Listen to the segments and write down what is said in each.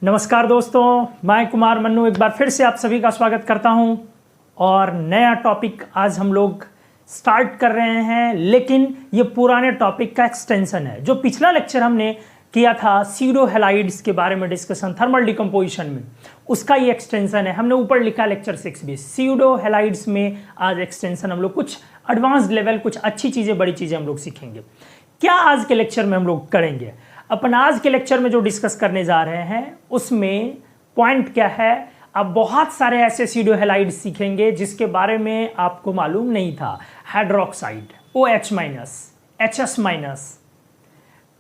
नमस्कार दोस्तों, मैं कुमार मन्नू एक बार फिर से आप सभी का स्वागत करता हूं और नया टॉपिक आज हम लोग स्टार्ट कर रहे हैं। लेकिन ये पुराने टॉपिक का एक्सटेंशन है। जो पिछला लेक्चर हमने किया था सीडो हैलाइड्स के बारे में डिस्कशन थर्मल डिकम्पोजिशन में, उसका ये एक्सटेंशन है। हमने ऊपर लिखा लेक्चर 6 भी सीडो हैलाइड्स में। आज एक्सटेंशन हम लोग कुछ एडवांस लेवल, कुछ अच्छी चीज़ें, बड़ी चीज़ें हम लोग सीखेंगे। क्या आज के लेक्चर में हम लोग करेंगे? अपन आज के लेक्चर में जो डिस्कस करने जा रहे हैं उसमें पॉइंट क्या है, आप बहुत सारे ऐसे सीडो हैलाइड सीखेंगे जिसके बारे में आपको मालूम नहीं था। Hydroxide OH-, HS-,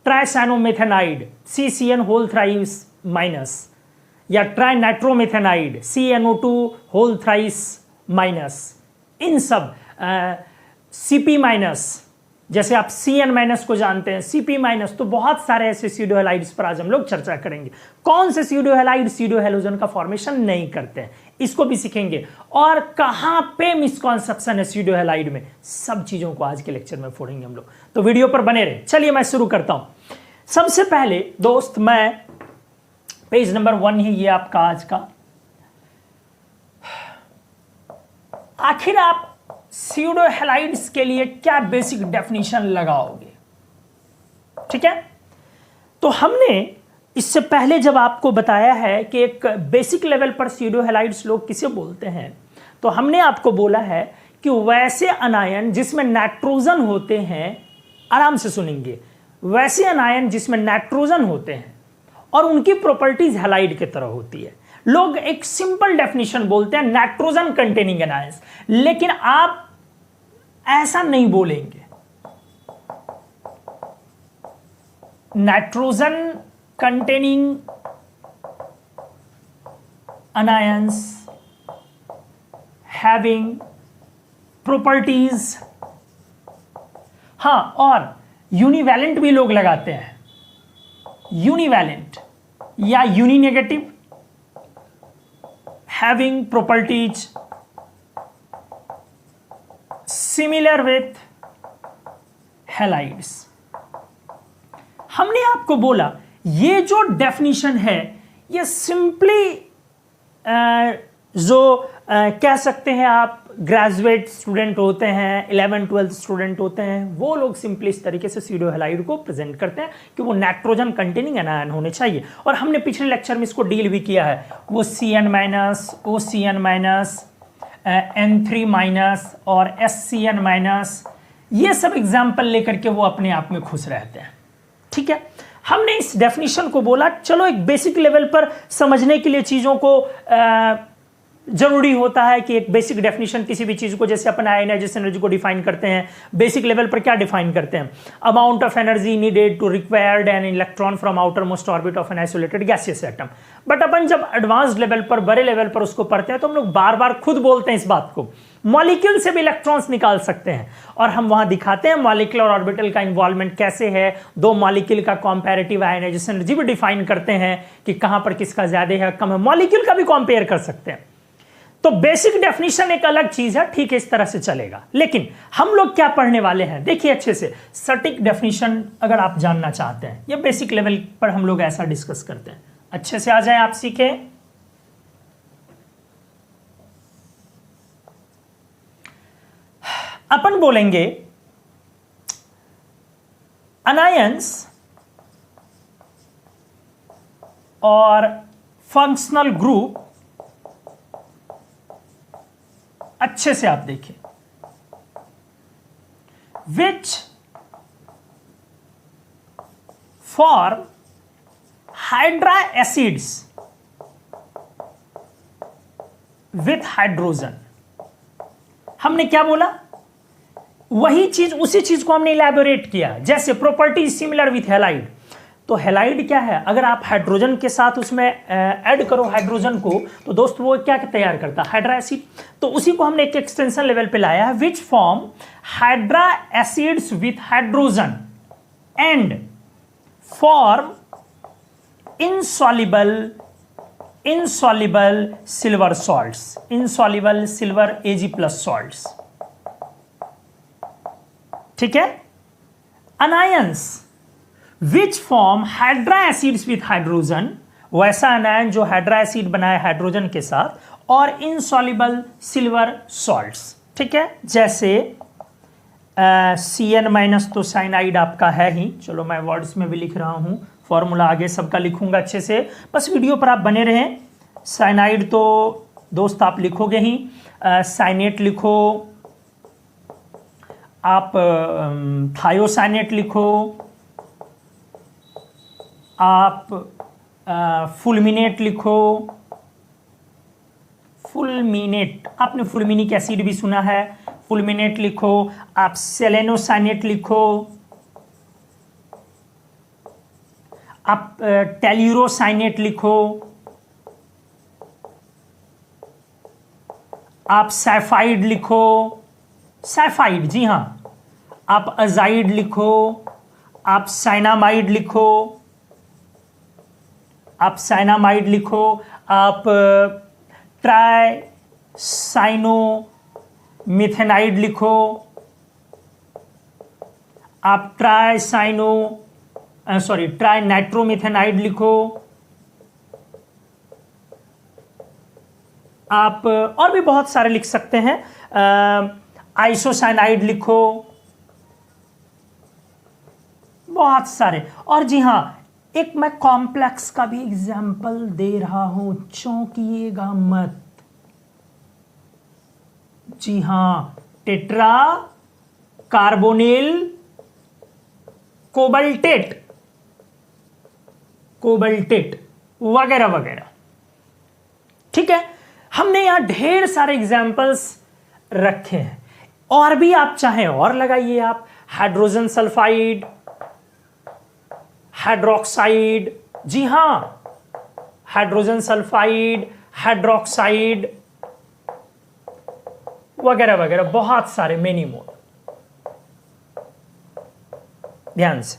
tricyanomethanide CCN whole thrice minus, या trinitromethanide CNO2 whole thrice minus, इन सब CP-, जैसे आप CN- को जानते हैं, CP-, तो बहुत सारे ऐसे सीडो हैलाइड्स पर आज हम लोग चर्चा करेंगे। कौन से सीडो हैलाइड सीडो हैलोजन का फॉर्मेशन नहीं करते हैं, इसको भी सीखेंगे। और कहां पे मिसकॉन्सेप्शन है सीडो हैलाइड में, सब चीजों को आज के लेक्चर में फोड़ेंगे हम लोग। तो वीडियो पर बने रहे। चलिए मैं शुरू करता हूं। सबसे पहले दोस्त, मैं पेज नंबर 1 ही ये आपका आज का। आखिर आप सीडो हैलाइड्स के लिए क्या बेसिक डेफिनेशन लगाओगे? ठीक है, तो हमने इससे पहले जब आपको बताया है कि एक बेसिक लेवल पर सीडो हैलाइड्स लोग किसे बोलते हैं, तो हमने आपको बोला है कि वैसे अनायन जिसमें नाइट्रोजन होते हैं, आराम से सुनेंगे, वैसे अनायन जिसमें नाइट्रोजन होते हैं और उनकी प्रॉपर्टीज हैलाइड की तरह होती है। लोग एक सिंपल डेफिनेशन बोलते हैं नाइट्रोजन कंटेनिंग एनायंस, लेकिन आप ऐसा नहीं बोलेंगे। Nitrogen containing anions having properties, हाँ, और यूनिवैलेंट भी लोग लगाते हैं, यूनिवैलेंट या यूनिनेगेटिव, having properties similar with halides। हमने आपको बोला ये जो डेफिनेशन है ये सिंपली जो कह सकते हैं आप ग्रेजुएट स्टूडेंट होते हैं, 11th-12th स्टूडेंट होते हैं, वो लोग सिंपली इस तरीके से सीडो हैलाइड को प्रेजेंट करते हैं कि वो नाइट्रोजन कंटेनिंग एनायन होने चाहिए। और हमने पिछले लेक्चर में इसको डील भी किया है। वो CN-, OCN-, N3- और SCN-, ये सब एग्जाम्पल लेकर के वो अपने आप में खुश रहते हैं। ठीक है, हमने इस डेफिनेशन को बोला चलो एक बेसिक लेवल पर समझने के लिए चीज़ों को जरूरी होता है कि एक बेसिक डेफिनेशन किसी भी चीज को, जैसे अपन आयनाइजेशन एनर्जी को डिफाइन करते हैं, बेसिक लेवल पर क्या डिफाइन करते हैं? Amount of energy needed to required an electron from outermost orbit of an isolated gaseous atom. But अपन जब एडवांस लेवल पर, बड़े लेवल पर उसको पढ़ते हैं तो हम लोग बार बार खुद बोलते हैं इस बात को, मॉलिक्यूल से भी इलेक्ट्रॉन्स निकाल सकते हैं। और हम वहां दिखाते हैं मॉलिक्यूल और ऑर्बिटल का इन्वॉल्वमेंट कैसे है, दो मॉलिक्यूल का कंपैरेटिव आयनाइजेशन एनर्जी भी डिफाइन करते हैं कि कहां पर किसका ज्यादा है कम है, मॉलिक्यूल का भी कंपेयर कर सकते हैं। तो बेसिक डेफिनेशन एक अलग चीज है, ठीक है, इस तरह से चलेगा। लेकिन हम लोग क्या पढ़ने वाले हैं, देखिए अच्छे से। सटीक डेफिनेशन अगर आप जानना चाहते हैं, ये बेसिक लेवल पर हम लोग ऐसा डिस्कस करते हैं, अच्छे से आ जाए, आप सीखें। अपन बोलेंगे अनायंस और फंक्शनल ग्रुप, अच्छे से आप देखिए, which form hydra acids with hydrogen. हमने क्या बोला? वही चीज, उसी चीज को हमने इलैबोरेट किया। जैसे प्रॉपर्टी सिमिलर विथ हैलाइड, तो हैलाइड क्या है? अगर आप हाइड्रोजन के साथ उसमें ऐड करो हाइड्रोजन को, तो दोस्त वो क्या तैयार करता है? Hydra acid. तो उसी को हमने एक एक्सटेंशन लेवल पे लाया है, which form hydra acids with hydrogen and form insoluble silver salts, insoluble silver Ag+ salts। ठीक है, anions which form hydra acids with hydrogen वैसा एनायन जो हाइड्रा एसिड बनाए हाइड्रोजन के साथ और इनसॉल्युबल सिल्वर सॉल्ट्स, ठीक है, जैसे Cn- तो साइनाइड आपका है ही, चलो मैं वर्ड्स में भी लिख रहा हूं, फॉर्मूला आगे सबका लिखूंगा अच्छे से, बस वीडियो पर आप बने रहें। साइनाइड तो दोस्त आप लिखोगे ही, साइनेट लिखो, आप थायोसाइनेट लिखो, आप फुलमिनेट लिखो, फुलमिनेट, आपने फुलमिनिक एसिड भी सुना है, फुलमिनेट लिखो, आप सेलेनोसाइनेट लिखो, आप टेल्यूरोसाइनेट लिखो, आप सैफाइड लिखो, सैफाइड, जी हां, आप अजाइड लिखो, आप साइनामाइड लिखो, आप साइनामाइड लिखो, आप ट्राई साइनो मिथेनाइड लिखो, आप ट्राई नाइट्रोमिथेनाइड लिखो, आप और भी बहुत सारे लिख सकते हैं, आइसोसाइनाइड लिखो, बहुत सारे। और जी हां, एक मैं कॉम्प्लेक्स का भी एग्जाम्पल दे रहा हूं, चौंकिएगा मत, जी हां, टेट्रा कार्बोनिल कोबाल्टेट वगैरह वगैरह, ठीक है। हमने यहां ढेर सारे एग्जाम्पल्स रखे हैं, और भी आप चाहें और लगाइए, आप हाइड्रोजन सल्फाइड, हाइड्रोक्साइड, जी हां, हाइड्रोजन सल्फाइड, हाइड्रोक्साइड वगैरह वगैरह, बहुत सारे, मेनी मोर। ध्यान से,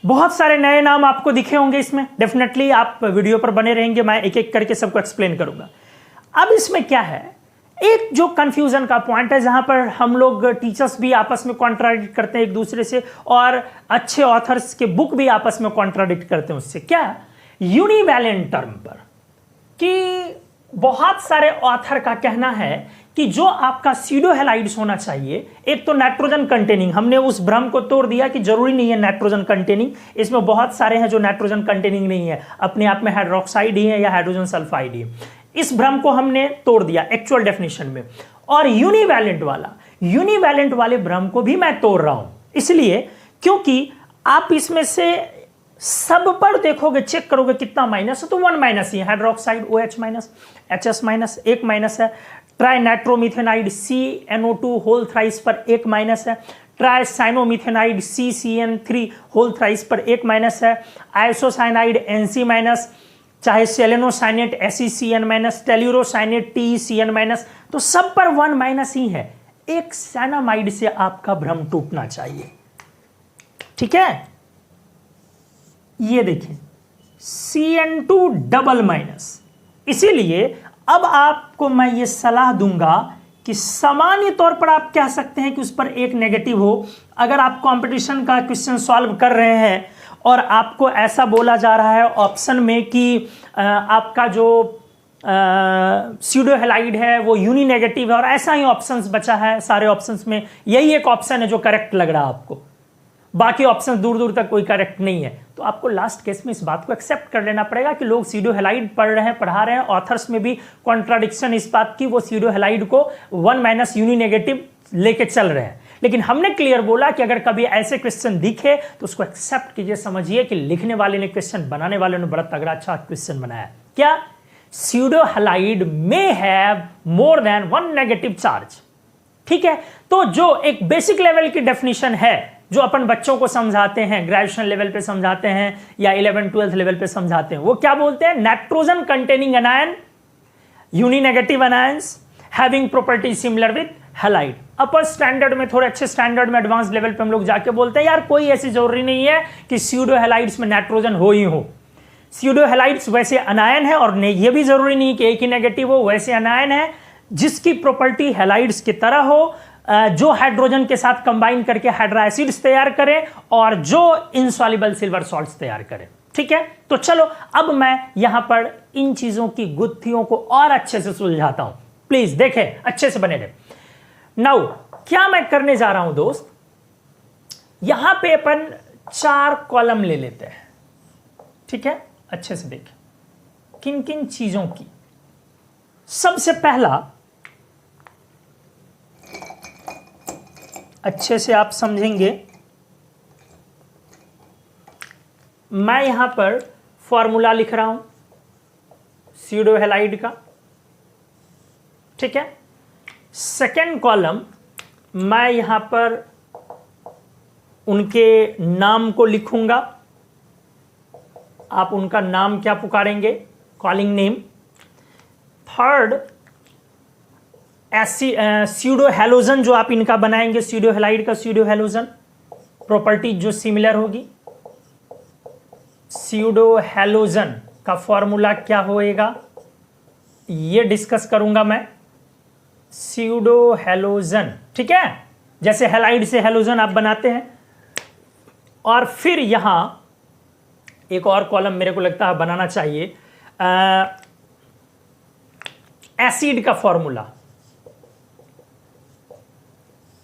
बहुत सारे नए नाम आपको दिखे होंगे इसमें, डेफिनेटली आप वीडियो पर बने रहेंगे, मैं एक एक करके सबको एक्सप्लेन करूंगा। अब इसमें क्या है, एक जो कंफ्यूजन का पॉइंट है, जहां पर हम लोग टीचर्स भी आपस में कॉन्ट्राडिक्ट करते हैं एक दूसरे से, और अच्छे ऑथर्स के बुक भी आपस में कॉन्ट्राडिक्ट करते हैं उससे, क्या यूनिवैलेंट टर्म पर, कि बहुत सारे ऑथर का कहना है कि जो आपका स्यूडो हैलाइड्स होना चाहिए, एक तो नाइट्रोजन कंटेनिंग, हमने उस भ्रम को तोड़ दिया कि जरूरी नहीं है नाइट्रोजन कंटेनिंग, इसमें बहुत सारे हैं जो नाइट्रोजन कंटेनिंग नहीं है, अपने आप में हाइड्रोक्साइड ही है या हाइड्रोजन सल्फाइड ही है। इस भ्रम को हमने तोड़ दिया एक्चुअल डेफिनेशन में। और यूनिवैलेंट वाले भ्रम को भी मैं तोड़ रहा हूं, इसलिए क्योंकि आप इसमें से सब पर देखोगे, चेक करोगे कितना माइनस है, तो 1 माइनस ही है, hydroxide OH minus, HS minus, 1 minus है, ट्राई नाइट्रोमिथेनाइड CNO2 होल थ्राइस पर 1 माइनस है, ट्राई साइनोमिथेनाइड CCN3 होल थ्राइस पर 1 माइनस है, आइसोसाइनाइड NC माइनस, चाहे सेलेनोसाइनेट SeCN माइनस, टेल्यूरोसाइनेट TeCN माइनस, तो सब पर 1 माइनस ही है। एक साइनामाइड से आपका भ्रम टूटना चाहिए, ठीक है। ये देखिए CN2 डबल माइनस, इसीलिए अब आपको मैं ये सलाह दूंगा कि सामान्य तौर पर आप कह सकते हैं कि उस पर एक नेगेटिव हो। अगर आप कंपटीशन का क्वेश्चन सॉल्व कर रहे हैं और आपको ऐसा बोला जा रहा है ऑप्शन में कि आपका जो स्यूडो हैलाइड है वो यूनी नेगेटिव है, और ऐसा ही ऑप्शंस बचा है, सारे ऑप्शंस में यही एक ऑप्शन है जो करेक्ट लग रहा है आपको, बाकी ऑप्शन दूर दूर तक कोई करेक्ट नहीं है, तो आपको लास्ट केस में इस बात को एक्सेप्ट कर लेना पड़ेगा कि लोग स्यूडो हैलाइड पढ़ रहे हैं, पढ़ा रहे हैं। ऑथर्स में भी कॉन्ट्राडिक्शन इस बात की, वो स्यूडो हैलाइड को 1 माइनस यूनी नेगेटिव लेके चल रहे हैं। लेकिन हमने क्लियर बोला कि अगर कभी ऐसे क्वेश्चन दिखे तो उसको एक्सेप्ट कीजिए, समझिए कि लिखने वाले ने, क्वेश्चन बनाने वाले ने बड़ा तगड़ा अच्छा क्वेश्चन बनाया। क्या स्यूडो हैलाइड में have more than 1 negative charge, ठीक है। तो जो एक बेसिक लेवल की डेफिनेशन है, जो अपन बच्चों को समझाते हैं, ग्रेजुएशन लेवल पे समझाते हैं या 11th-12th लेवल पे समझाते हैं, वो क्या बोलते हैं, nitrogen containing anion, uni negative anions having property similar with halide. Upper standard में, थोड़े अच्छे स्टैंडर्ड में, एडवांस लेवल पे हम लोग जाके बोलते हैं यार कोई ऐसी जरूरी नहीं है कि स्यूडो हैलाइड्स में नाइट्रोजन हो ही हो। स्यूडो हैलाइड्स वैसे अनायन है, और ये भी जरूरी नहीं कि एक ही नेगेटिव हो, वैसे अनायन है जिसकी प्रॉपर्टी हैलाइड्स की तरह हो, जो हाइड्रोजन के साथ कंबाइन करके हाइड्रा एसिड्स तैयार करें और जो इनसॉल्युबल सिल्वर सॉल्ट्स तैयार करें। ठीक है, तो चलो अब मैं यहां पर इन चीजों की गुत्थियों को और अच्छे से सुलझाता हूं। प्लीज देखें, अच्छे से बने रहे। नाउ क्या मैं करने जा रहा हूं दोस्त, यहां पे अपन 4 कॉलम ले लेते हैं। ठीक है, अच्छे से देखें किन किन चीजों की। सबसे पहला, अच्छे से आप समझेंगे, मैं यहां पर फॉर्मूला लिख रहा हूं स्यूडो हैलाइड का। ठीक है, सेकेंड कॉलम मैं यहां पर उनके नाम को लिखूंगा। आप उनका नाम क्या पुकारेंगे, calling name. Third, pseudo halogen जो आप इनका बनाएंगे, स्यूडो हैलाइड का स्यूडो हैलोजन, प्रॉपर्टीज जो सिमिलर होगी। स्यूडो हैलोजन का फॉर्मूला क्या होएगा ये डिस्कस करूंगा मैं। स्यूडो हैलोजन, ठीक है, जैसे हैलाइड से हैलोजन आप बनाते हैं। और फिर यहां एक और कॉलम मेरे को लगता है बनाना चाहिए, एसिड का फॉर्मूला,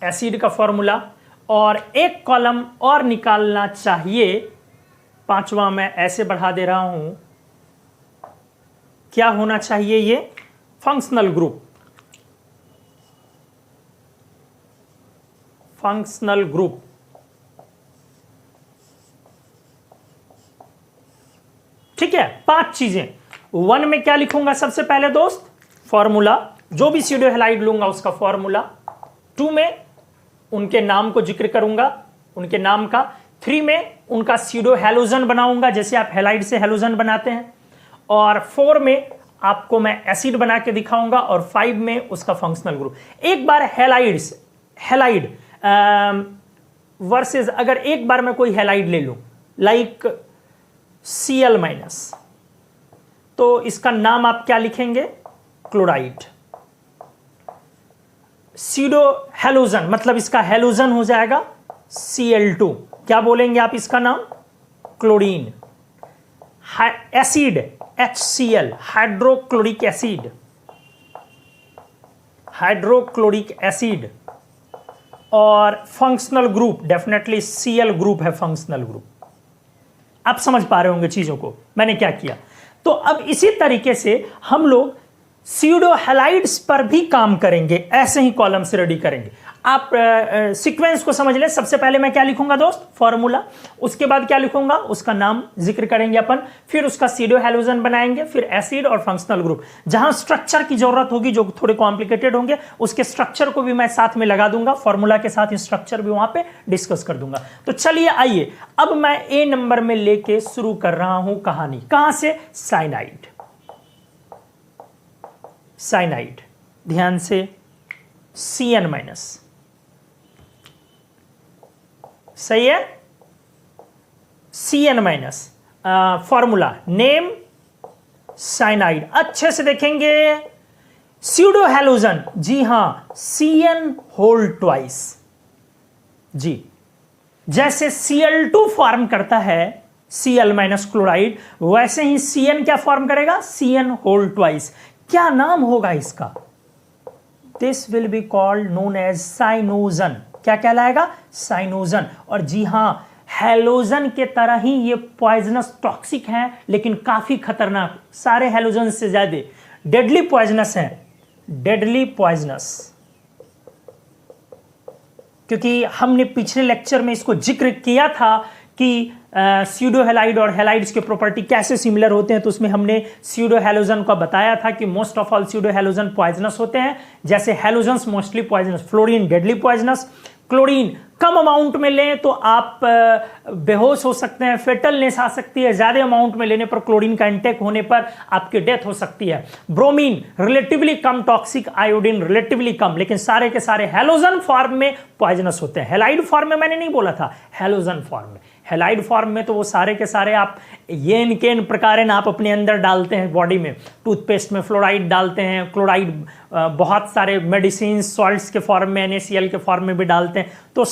एसिड का फॉर्मूला। और एक कॉलम और निकालना चाहिए, पांचवा मैं ऐसे बढ़ा दे रहा हूं, क्या होना चाहिए ये, फंक्शनल ग्रुप। फंक्शनल ग्रुप, ठीक है। 5 चीजें। 1 में क्या लिखूंगा सबसे पहले दोस्त, फॉर्मूला, जो भी स्यूडो हैलाइड लूंगा उसका फॉर्मूला। 2 में उनके नाम को जिक्र करूंगा, उनके नाम का। 3 में उनका स्यूडो हैलोजन बनाऊंगा, जैसे आप हैलाइड से हैलोजन बनाते हैं। और 4 में आपको मैं एसिड बना के दिखाऊंगा। और 5 में उसका फंक्शनल ग्रुप। एक बार हैलाइड वर्सेस, अगर एक बार मैं कोई हैलाइड ले लूं लाइक Cl-, तो इसका नाम आप क्या लिखेंगे, क्लोराइड। स्यूडो हैलोजन मतलब इसका हैलोजन हो जाएगा Cl2, क्या बोलेंगे आप इसका नाम, chlorine. Acid HCl, hydrochloric acid, hydrochloric acid. और functional group definitely Cl group है, फंक्शनल ग्रुप। आप समझ पा रहे होंगे चीजों को मैंने क्या किया। तो अब इसी तरीके से हम लोग स्यूडो हैलाइड्स पर भी काम करेंगे, ऐसे ही कॉलम से रेडी करेंगे। आप सीक्वेंस को समझ लें। सबसे पहले मैं क्या लिखूंगा दोस्त, फॉर्मूला। उसके बाद क्या लिखूंगा, उसका नाम जिक्र करेंगे अपन। फिर उसका स्यूडो हैलोजन बनाएंगे, फिर एसिड और फंक्शनल ग्रुप। जहां स्ट्रक्चर की जरूरत होगी, जो थोड़े कॉम्प्लिकेटेड होंगे, उसके स्ट्रक्चर को भी मैं साथ में लगा दूंगा, फॉर्मूला के साथ स्ट्रक्चर भी वहां पे डिस्कस कर दूंगा। तो चलिए आइए, अब मैं ए नंबर में लेके शुरू कर रहा हूं कहानी। कहां से, साइनाइड। साइनाइड, ध्यान से, Cn-, सही है, Cn-, फॉर्मूला, नेम, साइनाइड। अच्छे से देखेंगे, स्यूडो हैलोजन, जी हां, Cn2। जी, जैसे Cl2 फॉर्म करता है Cl- क्लोराइड, वैसे ही Cn क्या फॉर्म करेगा, Cn2। क्या नाम होगा इसका, this will be called known as cyanogen. क्या कहलाएगा, साइनोजन। और जी हां, हैलोजन के तरह ही ये पॉइजनस, टॉक्सिक है, लेकिन काफी खतरनाक, सारे हैलोजन से ज्यादा डेडली पॉइजनस है, डेडली पॉइजनस। क्योंकि हमने पिछले लेक्चर में इसको जिक्र किया था कि स्यूडो हैलाइड और हैलाइड्स के प्रॉपर्टी कैसे सिमिलर होते हैं। तो उसमें हमने स्यूडो हैलोजन का बताया था कि most of all pseudo halogen poisonous होते हैं, जैसे halogens mostly poisonous. Fluorine deadly poisonous, chlorine कम अमाउंट में लें तो आप बेहोश हो सकते हैं, फेटलनेस आ सकती है, ज्यादा अमाउंट में लेने पर, क्लोरीन का इंटेक होने पर आपकी डेथ हो सकती है। ब्रोमीन रिलेटिवली कम टॉक्सिक, आयोडीन रिलेटिवली कम, लेकिन सारे के सारे हैलोजन फॉर्म में पॉइजनस होते हैं। हैलाइड फॉर्म में मैंने नहीं बोला था, हैलोजन फॉर्म में। हेलाइड फॉर्म में तो वो सारे के सारे आप येन केन प्रकारेण आप अपने अंदर डालते हैं बॉडी में। टूथपेस्ट में फ्लोराइड डालते हैं, क्लोराइड बहुत सारे मेडिसिन सॉल्ट्स के फॉर्म में, NaCl के फॉर्म में भी डालते हैं। तो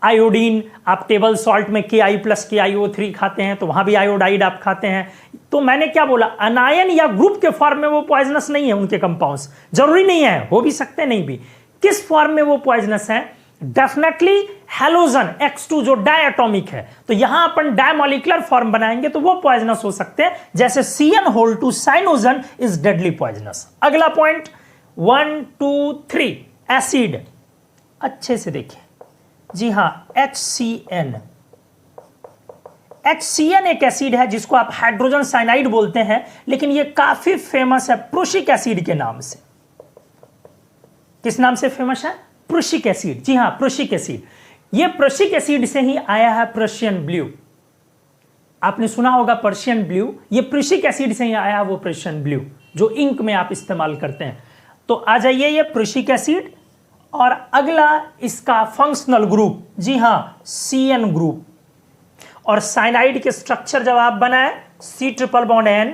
आयोडीन आप टेबल सॉल्ट में Ki+ KiO3 खाते हैं, तो वहां भी आयोडाइड आप खाते हैं। तो मैंने क्या बोला, अनायन या ग्रुप के फॉर्म में वो पॉइजनस नहीं है, उनके कंपाउंड्स जरूरी नहीं है, हो भी सकते नहीं भी। किस फॉर्म में वो पॉइजनस है? डेफिनेटली हैलोजन X2 जो डायटोमिक है, तो यहां अपन डायमोलिकुलर फॉर्म बनाएंगे तो वो पॉइजनस हो सकते हैं, जैसे CN2 Cyanogen is deadly poisonous. अगला पॉइंट 1 2 3 एसिड, अच्छे से देखिए जी हां, HCN एक एसिड है जिसको आप हाइड्रोजन साइनाइड बोलते हैं, लेकिन ये काफी फेमस है प्रुशिक एसिड के नाम से। किस नाम से फेमस है? प्रुशिक एसिड। जी हां, प्रुशिक एसिड। ये प्रुशिक एसिड से ही आया है पर्शियन ब्लू। आपने सुना होगा पर्शियन ब्लू, ये प्रुशिक एसिड से ही आया है वो पर्शियन ब्लू जो इंक में आप इस्तेमाल करते हैं। तो आ जाइए, ये प्रुशिक एसिड। और अगला इसका फंक्शनल ग्रुप, जी हां, CN ग्रुप। और साइनाइड के स्ट्रक्चर जब आप बनाए, C�BN,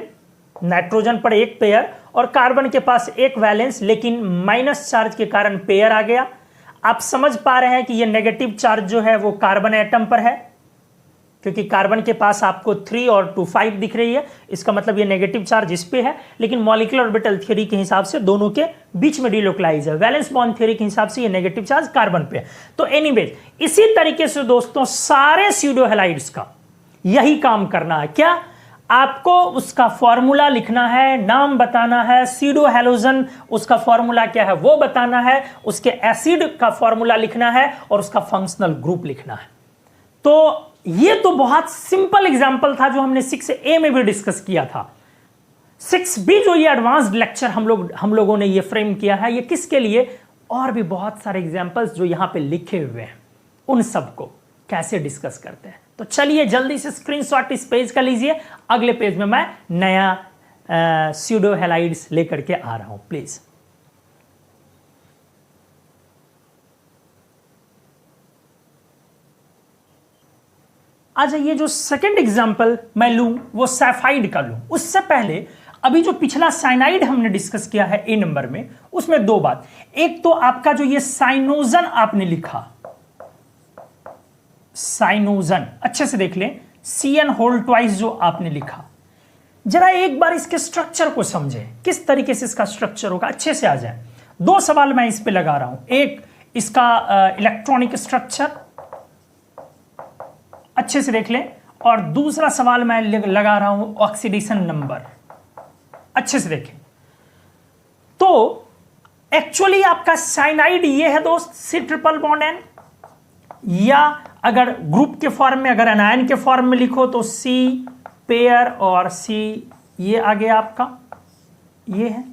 नाइट्रोजन पर एक पेयर और कार्बन के पास एक वैलेंस, लेकिन माइनस चार्ज के कारण पेयर आ गया। आप समझ पा रहे हैं कि ये नेगेटिव चार्ज जो है वो कार्बन एटम पर है, क्योंकि कार्बन के पास आपको 3 और 2 5 दिख रही है, इसका मतलब ये नेगेटिव चार्ज इस पे है, लेकिन मॉलिक्यूलर ऑर्बिटल थ्योरी के हिसाब से दोनों के बीच में डिलोकलाइज है। वैलेंस बॉन्ड थ्योरी के हिसाब से ये नेगेटिव चार्ज कार्बन पे है। तो एनीवेज, इसी तरीके से दोस्तों सारे स्यूडो हैलाइड्स का यही काम करना है। क्या? आपको उसका फॉर्मूला लिखना है, नाम बताना है, स्यूडो हैलोजन उसका फॉर्मूला क्या है वो बताना है, उसके एसिड का फॉर्मूला लिखना है और उसका फंक्शनल ग्रुप लिखना है। तो ये तो बहुत सिंपल एग्जांपल था जो हमने 6A में भी डिस्कस किया था। 6B जो ये एडवांस्ड लेक्चर हम लोगों ने ये फ्रेम किया है, ये किसके लिए? और भी बहुत सारे एग्जांपल्स जो यहां पे लिखे हुए हैं, उन सबको कैसे डिस्कस करते हैं। तो चलिए जल्दी से स्क्रीनशॉट इस पेज का लीजिए, अगले पेज में मैं नया स्यूडो हैलाइड्स लेकर के आ रहा हूं, प्लीज। अच्छा, ये जो सेकंड एग्जांपल मैं लूं वो सैफाइड का लूं। उससे पहले अभी जो पिछला साइनाइड हमने डिस्कस किया है A नंबर में, उसमें दो बात। एक तो आपका जो ये साइनोजन आपने लिखा, साइनोजन अच्छे से देख लें, CN2 जो आपने लिखा, जरा एक बार इसके स्ट्रक्चर को समझें, किस तरीके से इसका स्ट्रक्चर होगा, अच्छे से आ जाए। दो सवाल मैं इस पे लगा रहा हूं, एक इसका इलेक्ट्रॉनिक स्ट्रक्चर अच्छे से देख लें, और दूसरा सवाल मैं लगा रहा हूं ऑक्सीडेशन नंबर, अच्छे से देखें। तो एक्चुअली आपका साइनाइड ये है दोस्त C�BN, या अगर ग्रुप के फॉर्म में, अगर एनायन के फॉर्म में लिखो तो C पेयर और C ये आ गया आपका, ये है।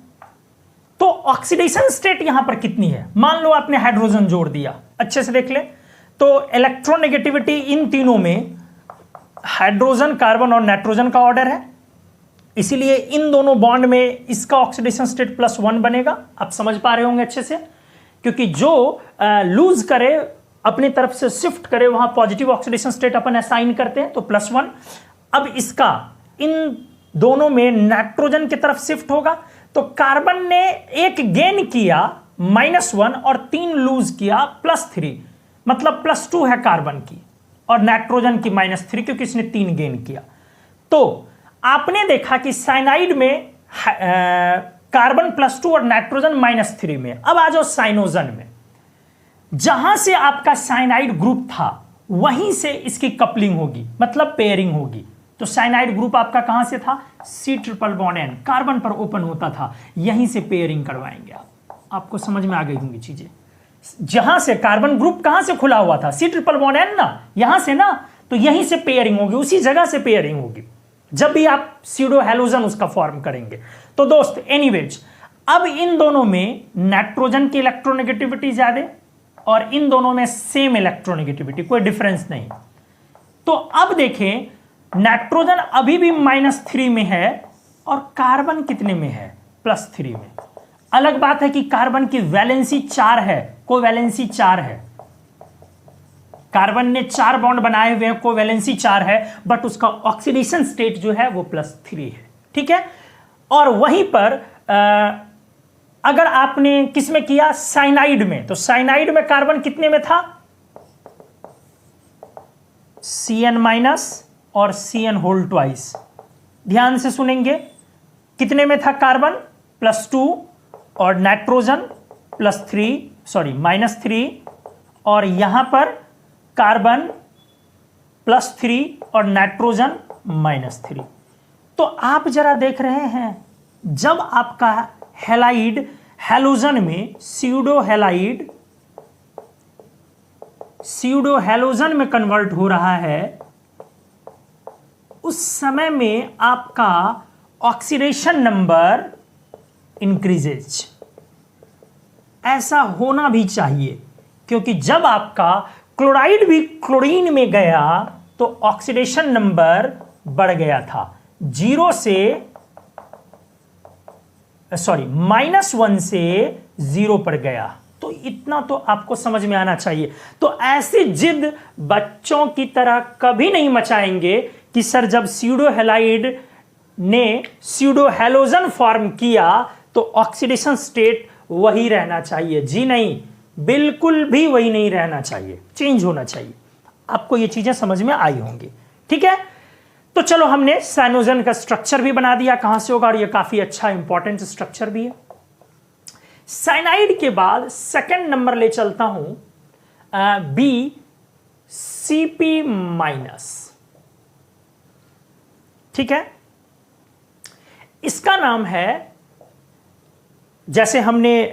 तो ऑक्सीडेशन स्टेट यहां पर कितनी है? मान लो आपने हाइड्रोजन जोड़ दिया, अच्छे से देख ले, तो इलेक्ट्रोनेगेटिविटी इन तीनों में हाइड्रोजन, कार्बन और नाइट्रोजन का ऑर्डर है, इसीलिए इन दोनों बॉन्ड में इसका ऑक्सीडेशन स्टेट +1 बनेगा। आप समझ पा रहे होंगे अच्छे से, क्योंकि जो लूज करे, अपनी तरफ से शिफ्ट करे, वहां पॉजिटिव ऑक्सीडेशन स्टेट अपन असाइन करते हैं, तो +1। अब इसका इन दोनों में नाइट्रोजन की तरफ शिफ्ट होगा, तो कार्बन ने एक गेन किया -1 और 3 लूज किया +3, मतलब +2 है कार्बन की, और नाइट्रोजन की -3, क्योंकि इसने 3 गेन किया। तो आपने देखा कि साइनाइड में कार्बन +2 और नाइट्रोजन -3 में। अब आ जाओ साइनोजन में, जहां से आपका साइनाइड ग्रुप था वहीं से इसकी कपलिंग होगी, मतलब पेयरिंग होगी। तो साइनाइड ग्रुप आपका कहां से था? C�BN, कार्बन पर ओपन होता था, यहीं से पेयरिंग करवाएंगे आप। आपको समझ में आ गई होंगी चीजें। जहां से कार्बन ग्रुप कहां से खुला हुआ था? C�BN ना, यहां से ना, तो यहीं से पेयरिंग होगी, उसी जगह से पेयरिंग होगी जब भी आप स्यूडो हैलोजन उसका फॉर्म करेंगे। तो दोस्त एनीवेज, अब इन दोनों में नाइट्रोजन की इलेक्ट्रोनेगेटिविटी ज्यादा और इन दोनों में सेम इलेक्ट्रोनेगेटिविटी, कोई डिफरेंस नहीं। तो अब देखें, नाइट्रोजन अभी भी -3 में है और कार्बन कितने में है? +3 में। अलग बात है कि कार्बन की वैलेंसी 4 है, कोवैलेंसी 4 है। कार्बन ने 4 बॉन्ड बनाए हुए हैं, कोवैलेंसी 4 है, बट उसका ऑक्सीडेशन स्टेट जो है वो +3 है। ठीक है, और वहीं पर अगर आपने किस में किया, साइनाइड में, तो साइनाइड में कार्बन कितने में था, Cn- और Cn2। ध्यान से सुनेंगे, कितने में था कार्बन, +2 और नाइट्रोजन -3, और यहां पर कार्बन +3 और नाइट्रोजन -3। तो आप जरा देख रहे हैं, जब आपका हैलाइड हैलोजन में स्यूडो हैलोजन में कन्वर्ट हो रहा है, उस समय में आपका ऑक्सीडेशन नंबर इंक्रीजेज। ऐसा होना भी चाहिए, क्योंकि जब आपका क्लोराइड भी क्लोरीन में गया तो ऑक्सीडेशन नंबर बढ़ गया था, -1 से 0 पर गया। तो इतना तो आपको समझ में आना चाहिए। तो ऐसी जिद बच्चों की तरह कभी नहीं मचाएंगे कि सर जब स्यूडो हैलाइड ने स्यूडो हैलोजन फॉर्म किया तो ऑक्सीडेशन स्टेट वही रहना चाहिए। जी नहीं, बिल्कुल भी वही नहीं रहना चाहिए, चेंज होना चाहिए। आपको ये चीजें समझ में आई होंगी। ठीक है, तो चलो हमने साइनोजन का स्ट्रक्चर भी बना दिया, कहां से होगा, और ये काफी अच्छा इंपॉर्टेंट स्ट्रक्चर भी है। साइनाइड के बाद सेकंड नंबर ले चलता हूं, Cp-। ठीक है, इसका नाम है, जैसे हमने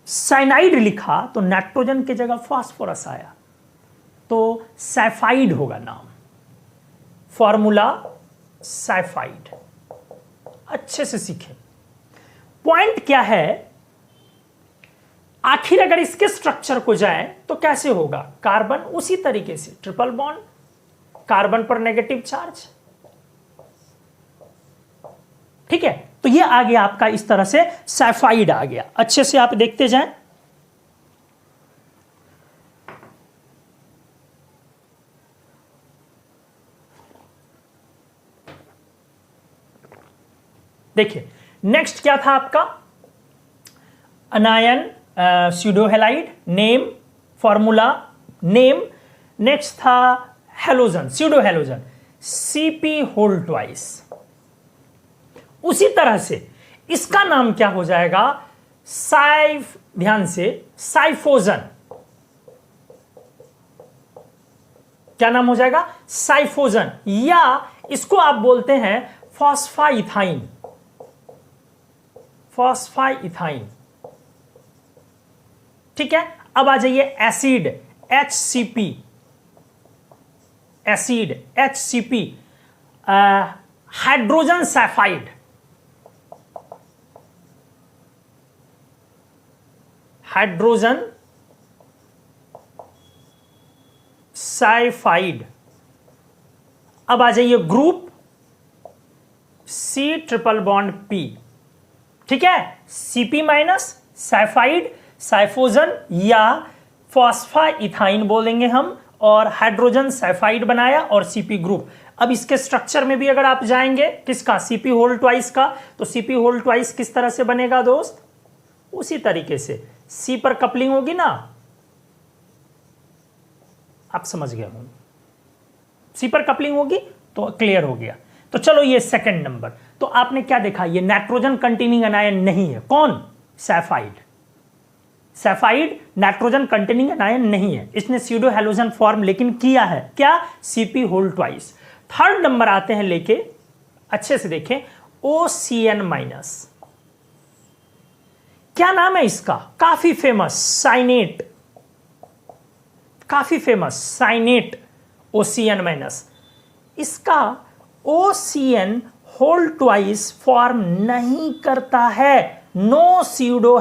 साइनाइड लिखा तो नाइट्रोजन की जगह फास्फोरस आया, तो सैफाइड होगा नाम, फॉर्मूला सैफाइड। अच्छे से सीखें। पॉइंट क्या है, आखिर अगर इसके स्ट्रक्चर को जाए तो कैसे होगा, कार्बन उसी तरीके से ट्रिपल बॉन्ड, कार्बन पर नेगेटिव चार्ज। ठीक है, तो ये आ गया आपका, इस तरह से सैफाइड आ गया। अच्छे से आप देखते जाएं। देखिए नेक्स्ट क्या था आपका, anion pseudohalide, name, formula name. Next था हेलोजन, स्यूडोहेलोजन, Cp2। उसी तरह से इसका नाम क्या हो जाएगा, ध्यान से, साइफोजन। क्या नाम हो जाएगा, साइफोजन, या इसको आप बोलते हैं फॉस्फाइथाइन। ठीक है, अब आ जाइए एसिड, HCP, हाइड्रोजन सैफाइड, अब आ जाइए ग्रुप C≡P। ठीक है, Cp- सैफाइड, साइफोजन या फॉस्फाइथाइन बोलेंगे हम, और हाइड्रोजन सैफाइड बनाया और Cp ग्रुप। अब इसके स्ट्रक्चर में भी अगर आप जाएंगे किसका, Cp2 का, तो Cp2 किस तरह से बनेगा दोस्त, उसी तरीके से C पर कपलिंग होगी ना, आप समझ गए होंगे, C पर कपलिंग होगी तो क्लियर हो गया। तो चलो ये सेकंड नंबर। तो आपने क्या देखा, ये नाइट्रोजन कंटेनिंग एनायन नहीं है। कौन, सैफाइड नाइट्रोजन कंटेनिंग एनायन नहीं है, इसने स्यूडो हैलोजन फॉर्म लेकिन किया है, क्या, Cp2। थर्ड नंबर आते हैं लेके, अच्छे से देखें, OCN-। क्या नाम है इसका, काफी फेमस, साइनेट, OCN-। इसका OCN2 फॉर्म नहीं करता है, नो स्यूडो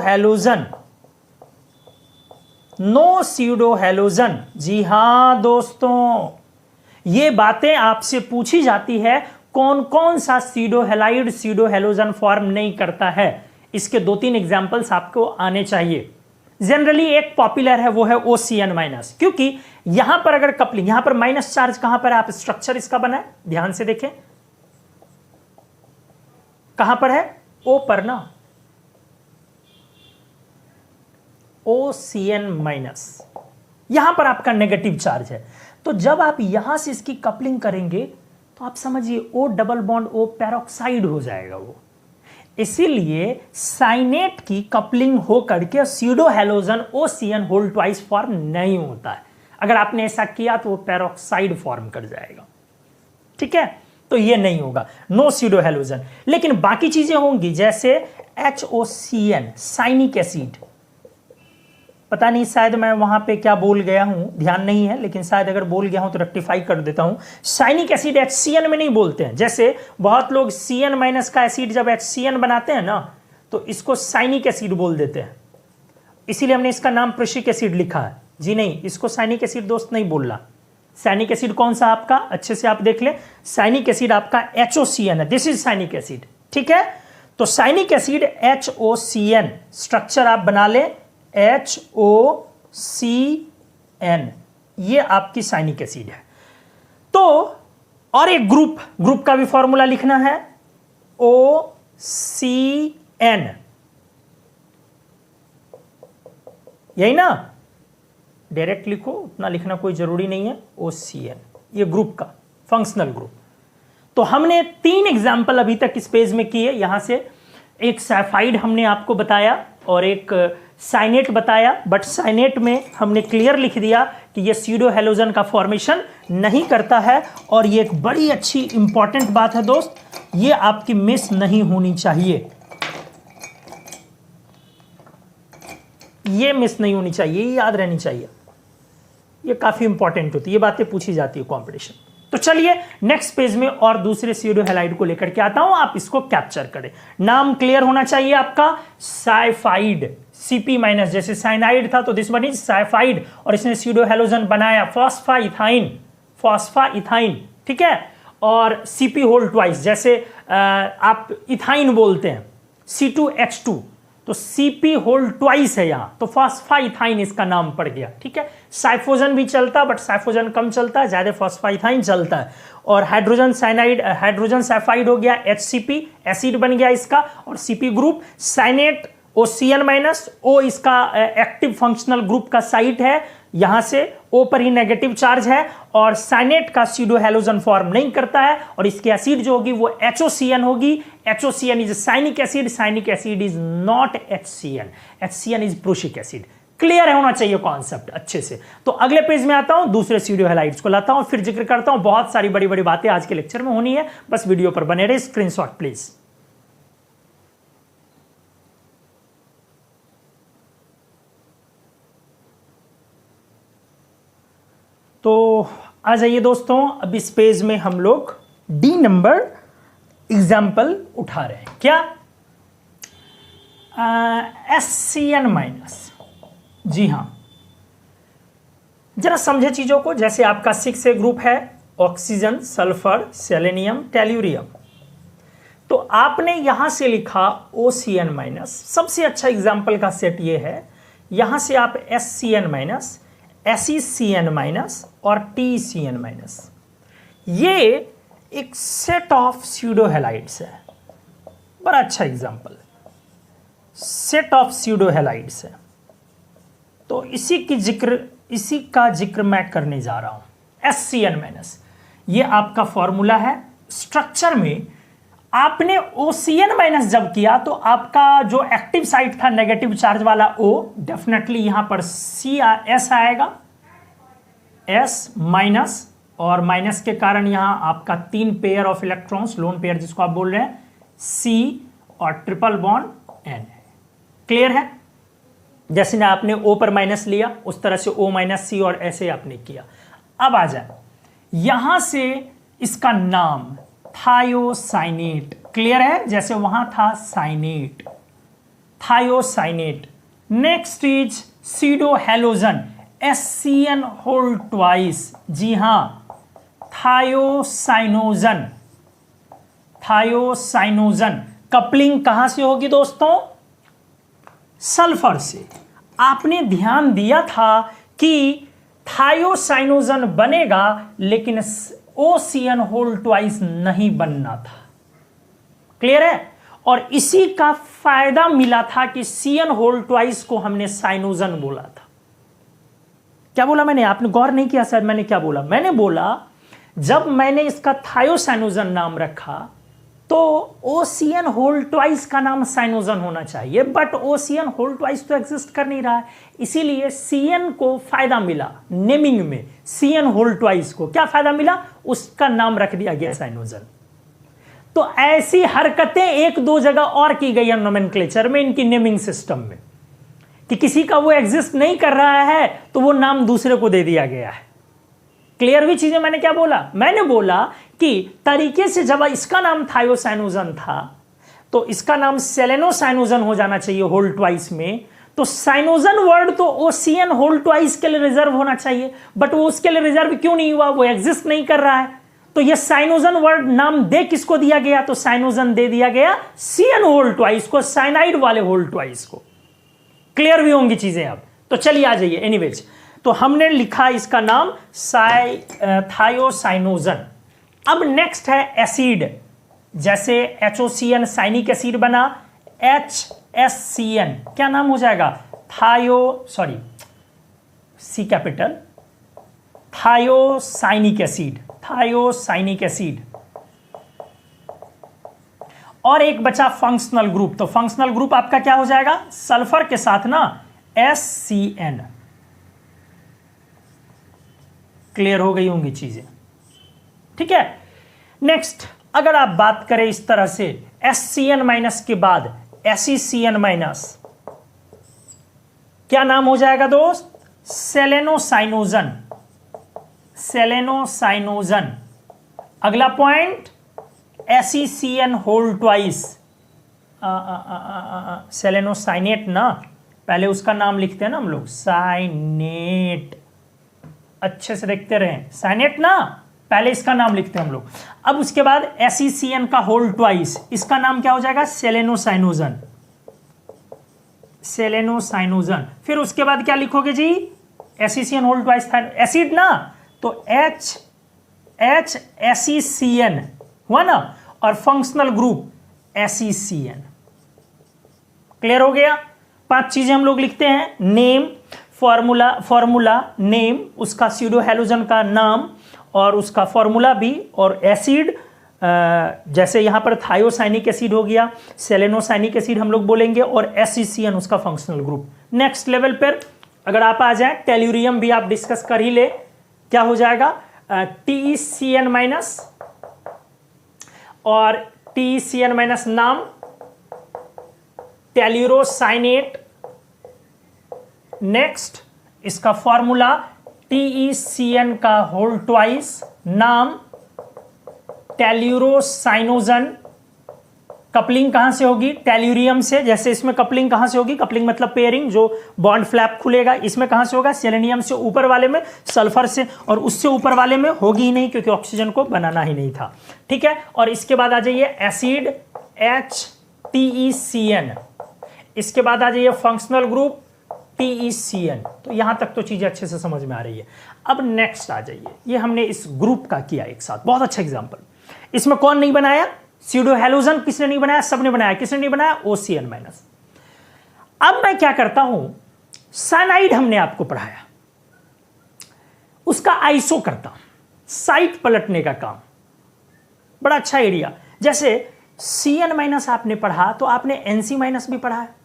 हैलोजन। जी हां दोस्तों, ये बातें आपसे पूछी जाती है, कौन कौन सा स्यूडोहेलाइड स्यूडोहेलोजन फॉर्म नहीं करता है। इसके 2-3 एग्जांपल्स आपको आने चाहिए। जनरली एक पॉपुलर है वो है OCN माइनस, क्योंकि यहां पर अगर कपलिंग, यहां पर माइनस चार्ज कहां पर है, आप स्ट्रक्चर इसका बना है ध्यान से देखें, कहां पर है, O पर ना, OCN माइनस, यहां पर आपका नेगेटिव चार्ज है। तो जब आप यहां से इसकी कपलिंग करेंगे तो आप समझिए O double bond O peroxide हो जाएगा वो। इसीलिए साइनेट की कपलिंग हो करके pseudo halogen OCN whole twice form नहीं होता है। अगर आपने ऐसा किया तो वो पेरोक्साइड फॉर्म कर जाएगा, ठीक है, तो ये नहीं होगा, नो स्यूडो हेलोजन। लेकिन बाकी चीजें होंगी जैसे HOCN साइनिक एसिड, पता नहीं शायद मैं वहां पे क्या बोल गया हूं, ध्यान नहीं है, लेकिन शायद अगर बोल गया हूं तो रेक्टिफाई कर देता हूं। साइनिक एसिड HCN में नहीं बोलते हैं, जैसे बहुत लोग CN माइनस का एसिड जब HCN बनाते हैं ना तो इसको साइनिक एसिड बोल देते हैं, इसीलिए हमने इसका नाम प्रुशिक एसिड लिखा है। जी नहीं, इसको साइनिक एसिड दोस्त नहीं बोलना। साइनिक एसिड कौन सा आपका, अच्छे से आप देख ले, साइनिक एसिड आपका HOCN है, दिस इज साइनिक एसिड, ठीक है। तो साइनिक एसिड HOCN स्ट्रक्चर आप बना ले, HOCN, ये आपकी साइनिक एसिड है। तो और एक ग्रुप का भी फॉर्मूला लिखना है, OCN, यही ना, डायरेक्ट लिखो, उतना लिखना कोई जरूरी नहीं है, OCN, ये ग्रुप का फंक्शनल ग्रुप। तो हमने 3 एग्जाम्पल अभी तक इस पेज में किए, यहां से एक सैफाइड हमने आपको बताया और एक साइनेट बताया, बट साइनेट में हमने क्लियर लिख दिया कि ये स्यूडो हेलोजन का फॉर्मेशन नहीं करता है। और ये एक बड़ी अच्छी इंपॉर्टेंट बात है दोस्त, ये आपकी मिस नहीं होनी चाहिए, ये मिस नहीं होनी चाहिए, ये याद रहनी चाहिए, ये काफी इंपॉर्टेंट होती है, ये बातें पूछी जाती है कंपटीशन। तो चलिए नेक्स्ट पेज में और दूसरे स्यूडो हैलाइड को लेकर के आता हूं, आप इसको कैप्चर करें। नाम क्लियर होना चाहिए आपका, साइफाइड, Cp माइनस, जैसे साइनाइड था तो दिस वन इज साइफाइड, और इसने स्यूडो हेलोजन बनाया फॉस्फाइथाइन, ठीक है। और Cp होल ट्वाइस, जैसे आप इथाइन बोलते हैं C2H2, तो Cp होल ट्वाइस है यहां, तो फॉस्फाइथाइन इसका नाम पड़ गया, ठीक है। साइफोजन भी चलता, बट साइफोजन कम चलता है, ज्यादा फॉस्फाइथाइन चलता है। और हाइड्रोजन साइनाइड, हाइड्रोजन सल्फाइड हो गया, HCP एसिड बन गया इसका, और Cp group. Cyanate OCN minus, O इसका एक्टिव फंक्शनल ग्रुप का साइट है, यहां से O पर ही नेगेटिव चार्ज है, और साइनेट का स्यूडो हेलोजन फॉर्म नहीं करता है, और इसकी एसिड जो होगी वो HOCN होगी। HOCN is cyanic acid, cyanic acid is not HCN, HCN is prussic acid. Clear होना चाहिए कॉन्सेप्ट अच्छे से। तो अगले पेज में आता हूं, दूसरे स्यूडो हैलाइड्स को लाता हूं, फिर जिक्र करता हूं। बहुत सारी बड़ी बड़ी बातें आज के लेक्चर में होनी है, बस वीडियो पर बने रहे, स्क्रीनशॉट प्लीज। तो आ जाइए दोस्तों, अब इस पेज में हम लोग D नंबर एग्जाम्पल उठा रहे हैं, क्या, SCN माइनस। जी हां, जरा समझे चीजों को। जैसे आपका 6A ग्रुप है, ऑक्सीजन, सल्फर, सेलेनियम, टेल्यूरियम, तो आपने यहां से लिखा OCN माइनस। सबसे अच्छा एग्जाम्पल का सेट ये है, यहां से आप SCN माइनस, SECN माइनस और TCN माइनस, ये एक सेट ऑफ स्यूडो हैलाइड्स है। बड़ा अच्छा example, set of pseudo halides है। तो इसी का जिक्र मैं करने जा रहा हूं। SCN माइनस, ये आपका फॉर्मूला है। स्ट्रक्चर में आपने OCN माइनस जब किया तो आपका जो एक्टिव साइट था नेगेटिव चार्ज वाला O, डेफिनेटली यहां पर S आएगा, S माइनस, और माइनस के कारण यहां आपका 3 pair of electrons, lone pair जिसको आप बोल रहे हैं, C और ट्रिपल बॉन्ड N। क्लियर है? जैसे ना आपने O पर माइनस लिया, उस तरह से O माइनस C और ऐसे आपने किया। अब आ जाए, यहां से इसका नाम थायोसाइनेट, क्लियर है? जैसे वहां था cyanate, thiocyanate. Next is pseudo halogen, SCN whole twice, जी हां, थायोसाइनोजन, थायोसाइनोजन। कपलिंग कहां से होगी दोस्तों? सल्फर से। आपने ध्यान दिया था कि थायोसाइनोजन बनेगा लेकिन OCN होल ट्वाइस नहीं बनना था। क्लियर है? और इसी का फायदा मिला था कि CN होल ट्वाइस को हमने साइनोजन बोला था। क्या बोला मैंने? आपने गौर नहीं किया शायद मैंने क्या बोला। मैंने बोला जब मैंने इसका थायोसाइनोजन नाम रखा तो OCN होल ट्वाइस का नाम साइनोजन होना चाहिए, बट OCN होल ट्वाइस तो एग्जिस्ट कर नहीं रहा है, इसीलिए CN को फायदा मिला नेमिंग में। CN होल ट्वाइस को क्या फायदा मिला? उसका नाम रख दिया गया साइनोजन। तो ऐसी हरकतें एक दो जगह और की गई है नोमेनक्लेचर में, इनकी नेमिंग सिस्टम में, कि किसी का वो एग्जिस्ट नहीं कर रहा है तो वो नाम दूसरे को दे दिया गया है। क्लियर हुई चीजें? मैंने क्या बोला? मैंने बोला कि तरीके से जब इसका नाम थायोसाइनोजन था तो इसका नाम सेलेनोसाइनोजन हो जाना चाहिए होल ट्वाइस में, तो साइनोजन वर्ड तो OCN होल ट्वाइस के लिए रिजर्व होना चाहिए, बट वो उसके लिए रिजर्व क्यों नहीं हुआ? वो एग्जिस्ट नहीं कर रहा है। तो ये साइनोजन वर्ड नाम दे किसको दिया गया? तो साइनोजन दे दिया गया CN होल ट्वाइस को, साइनाइड वाले होल ट्वाइस को। क्लियर भी होंगी चीजें अब? तो चलिए आ जाइए। एनीवेज, तो हमने लिखा इसका नाम थायोसाइनोजन। अब नेक्स्ट है एसिड। जैसे HOCN साइनिक एसिड बना, HSCN क्या नाम हो जाएगा? C capital, thiocyanic acid. Thiocyanic acid. और एक बचा फंक्शनल ग्रुप, तो फंक्शनल ग्रुप आपका क्या हो जाएगा? सल्फर के साथ ना SCN। क्लियर हो गई होंगी चीजें? ठीक है। नेक्स्ट, अगर आप बात करें इस तरह से SCN माइनस के बाद SECN माइनस, क्या नाम हो जाएगा दोस्त? सेलेनोसाइनोजन। सेलेनोसाइनोजन। अगला पॉइंट SECN होल ट्वाइस। सेलेनोसाइनेट ना, पहले उसका नाम लिखते हैं ना हम लोग, साइनेट। अच्छे से देखते रहें, साइनेट ना, पहले इसका नाम लिखते हैं हम लोग। अब उसके बाद SECN का होल ट्वाइस, इसका नाम क्या हो जाएगा? सेलेनोसाइनोजन। सेलेनोसाइनोजन। फिर उसके बाद क्या लिखोगे जी? SECN होल ट्वाइस था एसिड ना, तो HSECN हुआ ना, और फंक्शनल ग्रुप SECN। क्लियर हो गया? 5 चीजें हम लोग लिखते हैं, नेम, फॉर्मूला नेम, उसका स्यूडो हैलोजन का नाम और उसका फॉर्मूला भी, और एसिड जैसे यहां पर थायोसाइनिक एसिड हो गया, सेलेनोसाइनिक एसिड हम लोग बोलेंगे, और SECN उसका फंक्शनल ग्रुप। नेक्स्ट लेवल पर अगर आप आ जाए, टेल्यूरियम भी आप डिस्कस कर ही ले, क्या हो जाएगा? TECN माइनस, और TECN माइनस नाम टेल्यूरोसाइनेट। नेक्स्ट, इसका फॉर्मूला TECN का होल ट्वाइस, नाम टेल्यूरोसाइनोजन। कपलिंग कहां से होगी? टेल्यूरियम से। जैसे इसमें कपलिंग कहां से होगी? कपलिंग मतलब पेयरिंग, जो बॉन्ड फ्लैप खुलेगा, इसमें कहां से होगा? सेलेनियम से ऊपर वाले में, सल्फर से, और उससे ऊपर वाले में होगी ही नहीं क्योंकि ऑक्सीजन को बनाना ही नहीं था। ठीक है। और इसके बाद आ जाइए एसिड HTECN। इसके बाद आ जाइए फंक्शनल ग्रुप TECN। तो यहां तक तो चीजें अच्छे से समझ में आ रही है। अब नेक्स्ट आ जाइए, ये हमने इस ग्रुप का किया एक साथ, बहुत अच्छा एग्जांपल। इसमें कौन नहीं बनाया? स्यूडो हैलोजन किसने नहीं बनाया? सबने बनाया। किसने नहीं बनाया? OCN minus. अब मैं क्या करता हूं, साइनाइड हमने आपको पढ़ाया, उसका आइसो करता हूं, साइट पलटने का काम। बड़ा अच्छा एरिया। जैसे CN माइनस आपने पढ़ा तो आपने NC माइनस भी पढ़ा है।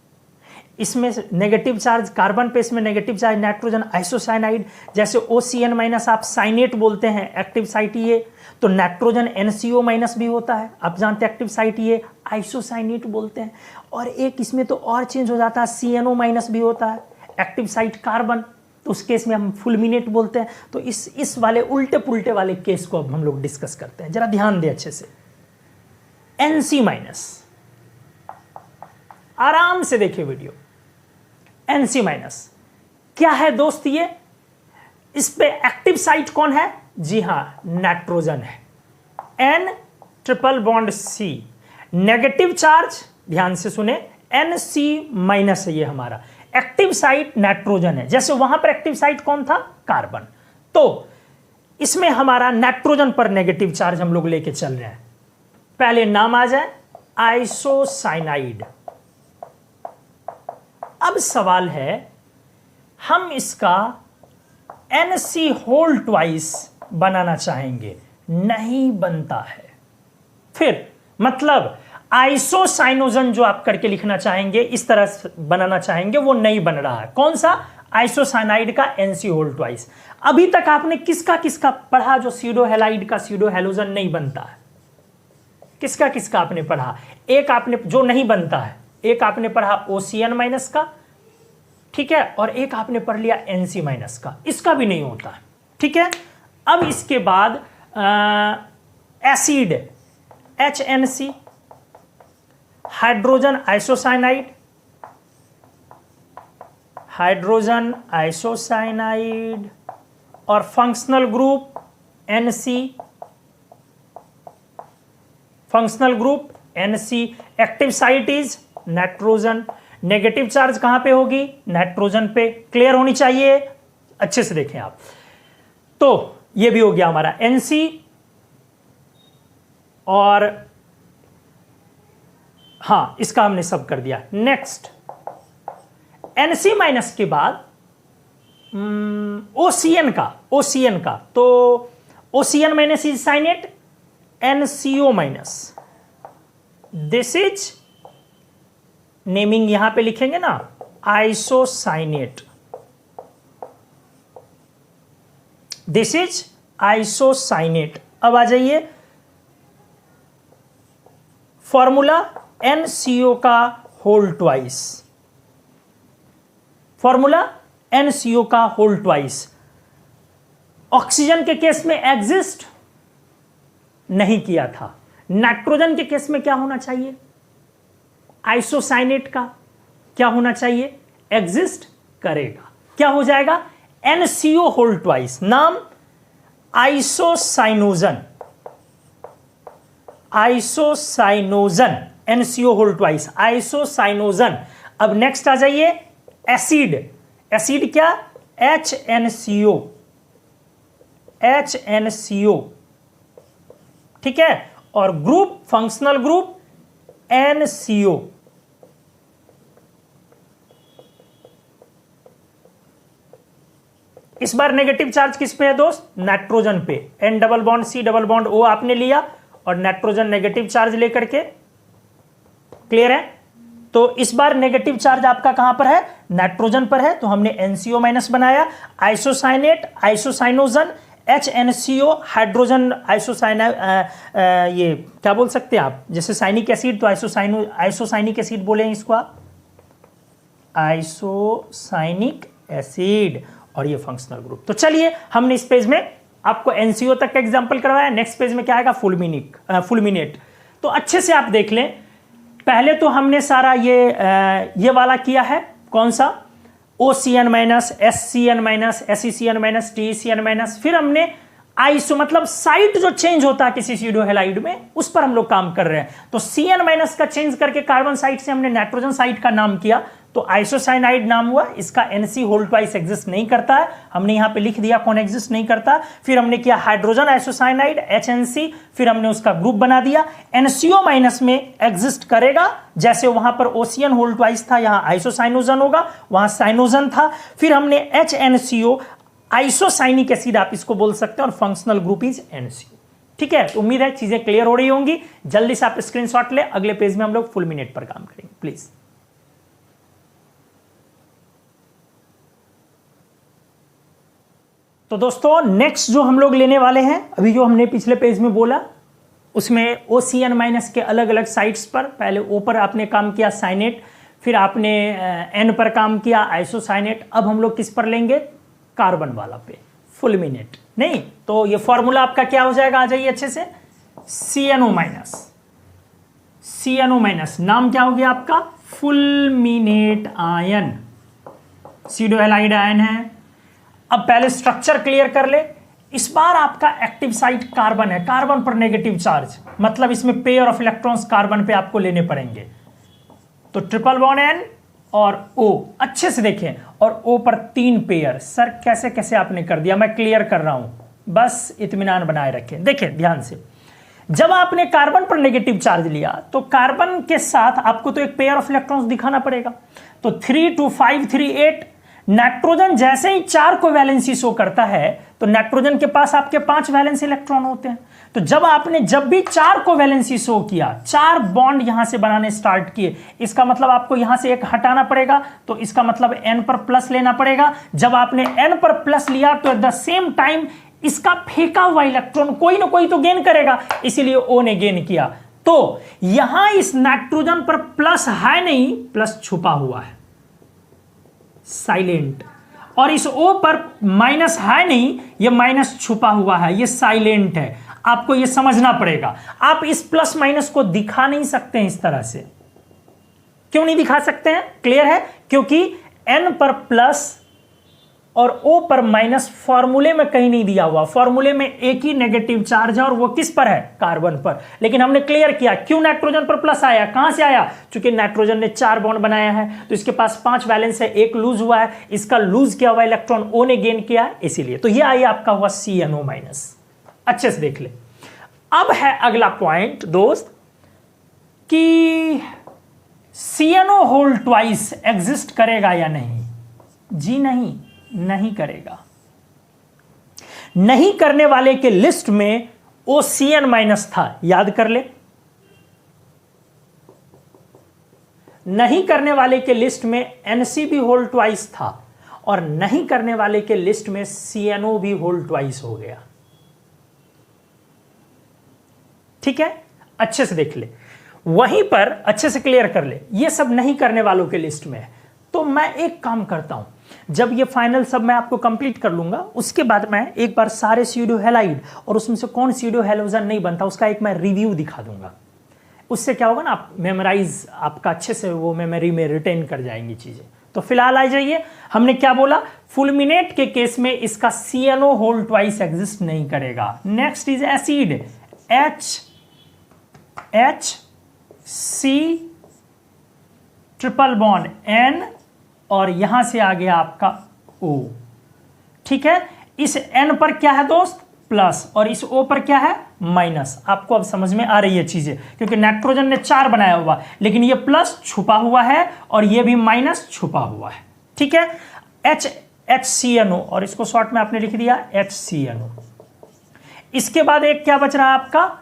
इसमें नेगेटिव चार्ज कार्बन पे, इसमें नेगेटिव चार्ज नाइट्रोजन, आइसोसाइनाइड। जैसे OCN माइनस आप साइनेट बोलते हैं, एक्टिव साइट ये, तो नाइट्रोजन NCO माइनस भी होता है, आप जानते हैं एक्टिव साइट ये, आइसोसाइनेट बोलते हैं। और एक इसमें तो और चेंज हो जाता है, CNO माइनस भी होता है, एक्टिव साइट कार्बन, तो उस केस में हम फुलमिनेट बोलते हैं। तो इस वाले उल्टे पुल्टे वाले केस को अब हम लोग डिस्कस करते हैं, जरा ध्यान दें अच्छे से। NC माइनस, आराम से देखिए वीडियो। NC माइनस क्या है दोस्त? ये इस पे एक्टिव साइट कौन है? जी हां, नाइट्रोजन है, N triple bond C। Negative charge ध्यान से सुने, NC माइनस है ये हमारा। एक्टिव साइट नाइट्रोजन है, जैसे वहां पर एक्टिव साइट कौन था, कार्बन। तो इसमें हमारा नाइट्रोजन पर नेगेटिव चार्ज हम लोग लेके चल रहे हैं। पहले नाम आ जाए आइसोसाइनाइड। अब सवाल है हम इसका NC होल ट्वाइस बनाना चाहेंगे, नहीं बनता है। फिर मतलब आइसोसाइनोजन जो आप करके लिखना चाहेंगे, इस तरह से बनाना चाहेंगे, वो नहीं बन रहा है। कौन सा, आइसोसाइनाइड का NC होल ट्वाइस। अभी तक आपने किसका किसका पढ़ा जो स्यूडो हैलाइड का स्यूडो हैलोजन नहीं बनता है, किसका किसका आपने पढ़ा। एक आपने जो नहीं बनता है, एक आपने पढ़ा OCN माइनस का, ठीक है, और एक आपने पढ़ लिया NC माइनस का, इसका भी नहीं होता है, ठीक है। अब इसके बाद acid HNC, hydrogen isocyanide, hydrogen isocyanide, और functional group NC, functional group NC। Active site is nitrogen. Negative charge कहां पे होगी, नाइट्रोजन पे। क्लियर होनी चाहिए, अच्छे से देखें आप। तो ये भी हो गया हमारा NC, और हां इसका हमने सब कर दिया। नेक्स्ट NC माइनस के बाद OCN का तो OCN minus is cyanate, NCO minus, this is naming यहां पे लिखेंगे ना, आइसोसाइनेट, दिस इज आइसोसाइनेट। अब आ जाइए फॉर्मूला NCO का होल ट्वाइस, फॉर्मूला NCO का होल ट्वाइस। ऑक्सीजन के केस में एग्जिस्ट नहीं किया था, नाइट्रोजन के केस में क्या होना चाहिए, आइसोसाइनेट का क्या होना चाहिए, एग्जिस्ट करेगा। क्या हो जाएगा, NCO होल ट्वाइस, नाम आइसोसाइनोजन, आइसोसाइनोजन, NCO होल ट्वाइस, आइसोसाइनोजन। अब नेक्स्ट आ जाइए एसिड, एसिड क्या, HNCO, HNCO, ठीक है, और ग्रुप, फंक्शनल ग्रुप NCO। इस बार नेगेटिव चार्ज किस पे है दोस्त, नाइट्रोजन पे। N double bond C double bond O आपने लिया और नाइट्रोजन नेगेटिव चार्ज लेकर के, क्लियर है। तो इस बार नेगेटिव चार्ज आपका कहां पर है, नाइट्रोजन पर है, तो हमने NCO माइनस बनाया। आइसोसाइनेट, आइसोसाइनोजन, HNCO, हाइड्रोजन आइसोसाइना, ये क्या बोल सकते हैं आप, जैसे साइनिक एसिड तो आइसोसाइनिक एसिड बोले इसको आप, आइसोसाइनिक एसिड, और ये फंक्शनल ग्रुप। तो चलिए हमने इस पेज में आपको NCO तक का एग्जांपल करवाया। नेक्स्ट पेज में क्या आएगा, फुलमिनेट। तो अच्छे से आप देख लें, पहले तो हमने सारा ये वाला किया है, कौन सा, OCN minus, SCN minus, SECN minus, TECN minus. फिर हमने आइसो मतलब साइट जो चेंज होता है किसी स्यूडो हैलाइड में, उस पर हम लोग काम कर रहे हैं। तो CN माइनस का चेंज करके कार्बन साइट से हमने नाइट्रोजन साइट का नाम किया, तो आइसोसाइनाइड नाम हुआ। इसका NC होल ट्वाइस एग्जिस्ट नहीं करता है, हमने यहां पे लिख दिया कौन एग्जिस्ट नहीं करता। फिर हमने किया हाइड्रोजन आइसोसाइनाइड HNC, फिर हमने उसका ग्रुप बना दिया। NCO माइनस में एग्जिस्ट करेगा, जैसे वहां पर OCN होल ट्वाइस था, यहां आइसोसाइनोजन होगा, वहां साइनोजन था। फिर हमने HNCO, आइसोसाइनिक एसिड आप इसको बोल सकते हैं, और फंक्शनल ग्रुप इज NCO। ठीक है, तो उम्मीद है चीजें क्लियर हो रही होंगी। जल्दी से आप स्क्रीनशॉट ले, अगले पेज में हम लोग फुलमिनेट पर काम करेंगे प्लीज। तो दोस्तों नेक्स्ट जो हम लोग लेने वाले हैं, अभी जो हमने पिछले पेज में बोला उसमें OCN माइनस के अलग अलग साइट्स पर, पहले O पर आपने काम किया साइनेट, फिर आपने N पर काम किया आइसोसाइनेट। अब हम लोग किस पर लेंगे, कार्बन वाला पे, फुलमिनेट। नहीं तो ये फॉर्मूला आपका क्या हो जाएगा, आ जाइए अच्छे से, CNO माइनस, CNO माइनस, नाम क्या हो गया आपका, fulminate ion, pseudo halide ion है। अब पहले स्ट्रक्चर क्लियर कर ले। इस बार आपका एक्टिव साइट कार्बन है, कार्बन पर नेगेटिव चार्ज, मतलब इसमें पेयर ऑफ इलेक्ट्रॉन्स कार्बन पे आपको लेने पड़ेंगे। तो ट्रिपल बॉन्ड N, और O, अच्छे से देखें, और O पर 3 पेयर। सर कैसे कैसे आपने कर दिया, मैं क्लियर कर रहा हूं, बस इत्मीनान बनाए रखें। देखें ध्यान से, जब आपने कार्बन पर नेगेटिव चार्ज लिया तो कार्बन के साथ आपको तो एक पेयर ऑफ इलेक्ट्रॉन्स दिखाना पड़ेगा, तो 3 2 5 3 8। नाइट्रोजन जैसे ही 4 को वैलेंसी शो करता है तो नाइट्रोजन के पास आपके 5 वैलेंसी इलेक्ट्रॉन होते हैं। तो जब आपने जब भी 4 को वैलेंसी शो किया, 4 बॉन्ड यहां से बनाने स्टार्ट किए, इसका मतलब आपको यहां से एक हटाना पड़ेगा, तो इसका मतलब n पर प्लस लेना पड़ेगा। जब आपने n पर प्लस लिया तो एट द सेम टाइम इसका फेंका हुआ इलेक्ट्रॉन कोई ना कोई तो गेन करेगा, इसीलिए O ने गेन किया। तो यहां इस नाइट्रोजन पर प्लस है नहीं, प्लस छुपा हुआ है, साइलेंट, और इस O पर माइनस है नहीं, यह माइनस छुपा हुआ है, यह साइलेंट है। आपको यह समझना पड़ेगा। आप इस प्लस माइनस को दिखा नहीं सकते हैं इस तरह से। क्यों नहीं दिखा सकते हैं, क्लियर है? क्योंकि N पर प्लस और O पर माइनस फॉर्मूले में कहीं नहीं दिया हुआ। फॉर्मूले में एक ही नेगेटिव चार्ज है और वो किस पर है, कार्बन पर। लेकिन हमने क्लियर किया क्यों नाइट्रोजन पर प्लस आया, कहां से आया, क्योंकि नाइट्रोजन ने 4 बॉन्ड बनाया है तो इसके पास 5 वैलेंस है, एक लूज हुआ है, इसका लूज किया हुआ इलेक्ट्रॉन O ने गेन किया, इसीलिए। तो ये आया आपका हुआ CnO-। अच्छे से देख ले। अब है अगला पॉइंट दोस्त कि CnO होल ट्वाइस एग्जिस्ट करेगा या नहीं। जी नहीं, नहीं करेगा। नहीं करने वाले के लिस्ट में OCN- था, याद कर ले। नहीं करने वाले के लिस्ट में NC भी होल ट्वाइस था, और नहीं करने वाले के लिस्ट में CnO भी होल ट्वाइस हो गया। ठीक है, अच्छे से देख ले, वहीं पर अच्छे से क्लियर कर ले। ये सब नहीं करने वालों के लिस्ट में है। तो मैं एक काम करता हूं, जब ये फाइनल सब मैं आपको कंप्लीट कर लूंगा, उसके बाद मैं एक बार सारे स्यूडो हैलाइड और उसमें से कौन स्यूडो हैलोजन नहीं बनता उसका एक मैं रिव्यू दिखा दूंगा। उससे क्या होगा ना, आप मेमोराइज आपका अच्छे से वो मेमोरी में रिटेन कर जाएंगी चीजें। तो फिलहाल आ जाइए, हमने क्या बोला, फुलमिनेट के केस में इसका CnO होल ट्वाइस एग्जिस्ट नहीं करेगा। Next is acid, HC triple bond N और यहां से आ गया आपका O। ठीक है, इस N पर क्या है दोस्त, प्लस, और इस O पर क्या है, माइनस। आपको अब समझ में आ रही है चीजें, क्योंकि नाइट्रोजन ने 4 बनाया हुआ, लेकिन ये प्लस छुपा हुआ है और ये भी माइनस छुपा हुआ है। ठीक है, HCNO, और इसको शॉर्ट में आपने लिख दिया HCNO। इसके बाद एक क्या बच रहा है आपका,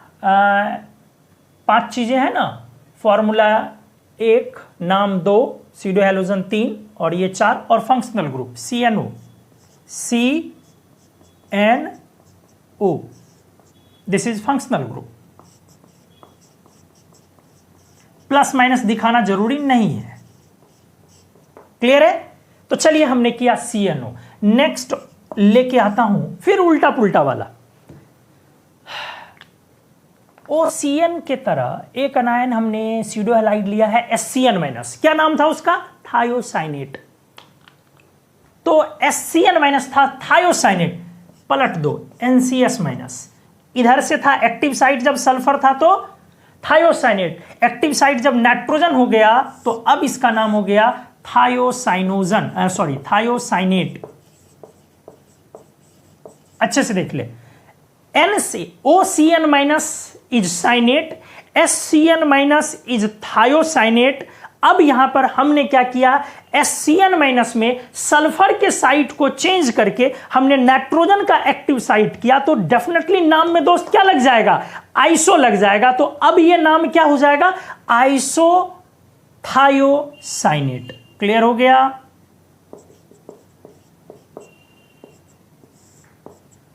5 चीजें हैं ना, फॉर्मूला 1, नाम 2, स्यूडो हैलोजन 3 और ये 4, और functional group CnO, CnO, this is functional group. Plus minus दिखाना जरूरी नहीं है, क्लियर है? तो चलिए, हमने किया CnO। नेक्स्ट लेके आता हूं फिर उल्टा पुल्टा वाला। OCN के तरह एक अनायन हमने स्यूडो हैलाइड लिया है SCN-। क्या नाम था उसका, थायोसाइनेट। तो SCN- था, थायोसाइनेट पलट दो, NCS-। इधर से था एक्टिव साइट जब सल्फर था तो थायोसाइनेट, एक्टिव साइट जब नाइट्रोजन हो गया तो अब इसका नाम हो गया थायोसाइनोजन, सॉरी थायोसाइनेट। अच्छे से देख ले, OCN- is cyanate, SCN- is thiocyanate. अब यहां पर हमने क्या किया, SCN- में सल्फर के साइट को चेंज करके हमने नाइट्रोजन का एक्टिव साइट किया, तो डेफिनेटली नाम में दोस्त क्या लग जाएगा, आइसो लग जाएगा। तो अब यह नाम क्या हो जाएगा, आइसोथायोसाइनेट। क्लियर हो गया?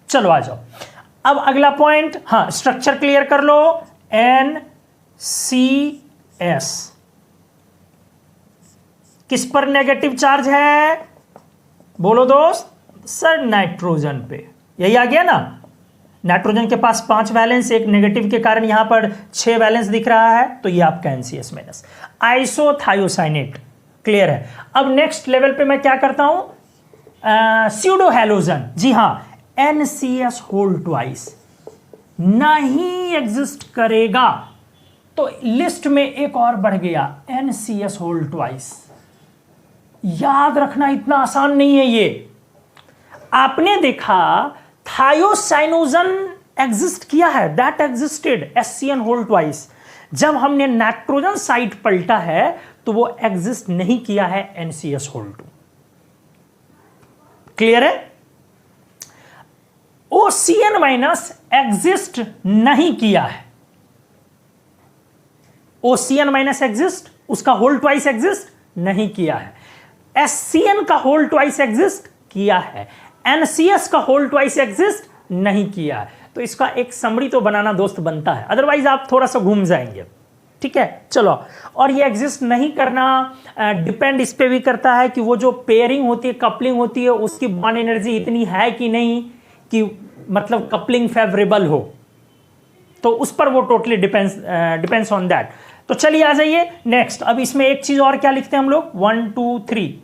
चलो आ जाओ, अब अगला पॉइंट, हाँ स्ट्रक्चर क्लियर कर लो। NCS किस पर नेगेटिव चार्ज है, बोलो दोस्त, सर नाइट्रोजन पे। यही आ गया ना, नाइट्रोजन के पास 5 वैलेंस, एक नेगेटिव के कारण यहां पर 6 वैलेंस दिख रहा है, तो ये आपका NCS-। आइसोथायोसाइनेट, क्लियर है? अब नेक्स्ट लेवल पे मैं क्या करता हूं, स्यूडो हैलोजन। जी हां, NCS होल ट्वाइस नहीं एग्जिस्ट करेगा, तो लिस्ट में एक और बढ़ गया, NCS होल ट्वाइस। याद रखना इतना आसान नहीं है ये। आपने देखा थायोसाइनोजन एग्जिस्ट किया है, that existed HCN whole twice. जब हमने नाइट्रोजन साइड पलटा है तो वो एग्जिस्ट नहीं किया है NCS होल 2। क्लियर है? OCN माइनस एग्जिस्ट नहीं किया है। OCN माइनस एग्जिस्ट, उसका होल ट्वाइस एग्जिस्ट नहीं किया है। SCN का होल ट्वाइस एग्जिस्ट किया है, NCS का होल ट्वाइस एग्जिस्ट नहीं किया है। तो इसका एक समरी तो बनाना दोस्त बनता है, अदरवाइज आप थोड़ा सा घूम जाएंगे। ठीक है, चलो। और ये एग्जिस्ट नहीं करना डिपेंड इस पे भी करता है कि वो जो पेयरिंग होती है, कपलिंग होती है, उसकी बॉन्ड एनर्जी इतनी है कि नहीं कि मतलब कपलिंग फेवरेबल हो, तो उस पर वो टोटली डिपेंड्स ऑन दैट। तो चलिए आ जाइए नेक्स्ट। अब इसमें एक चीज और क्या लिखते हैं हम लोग, 1 2 3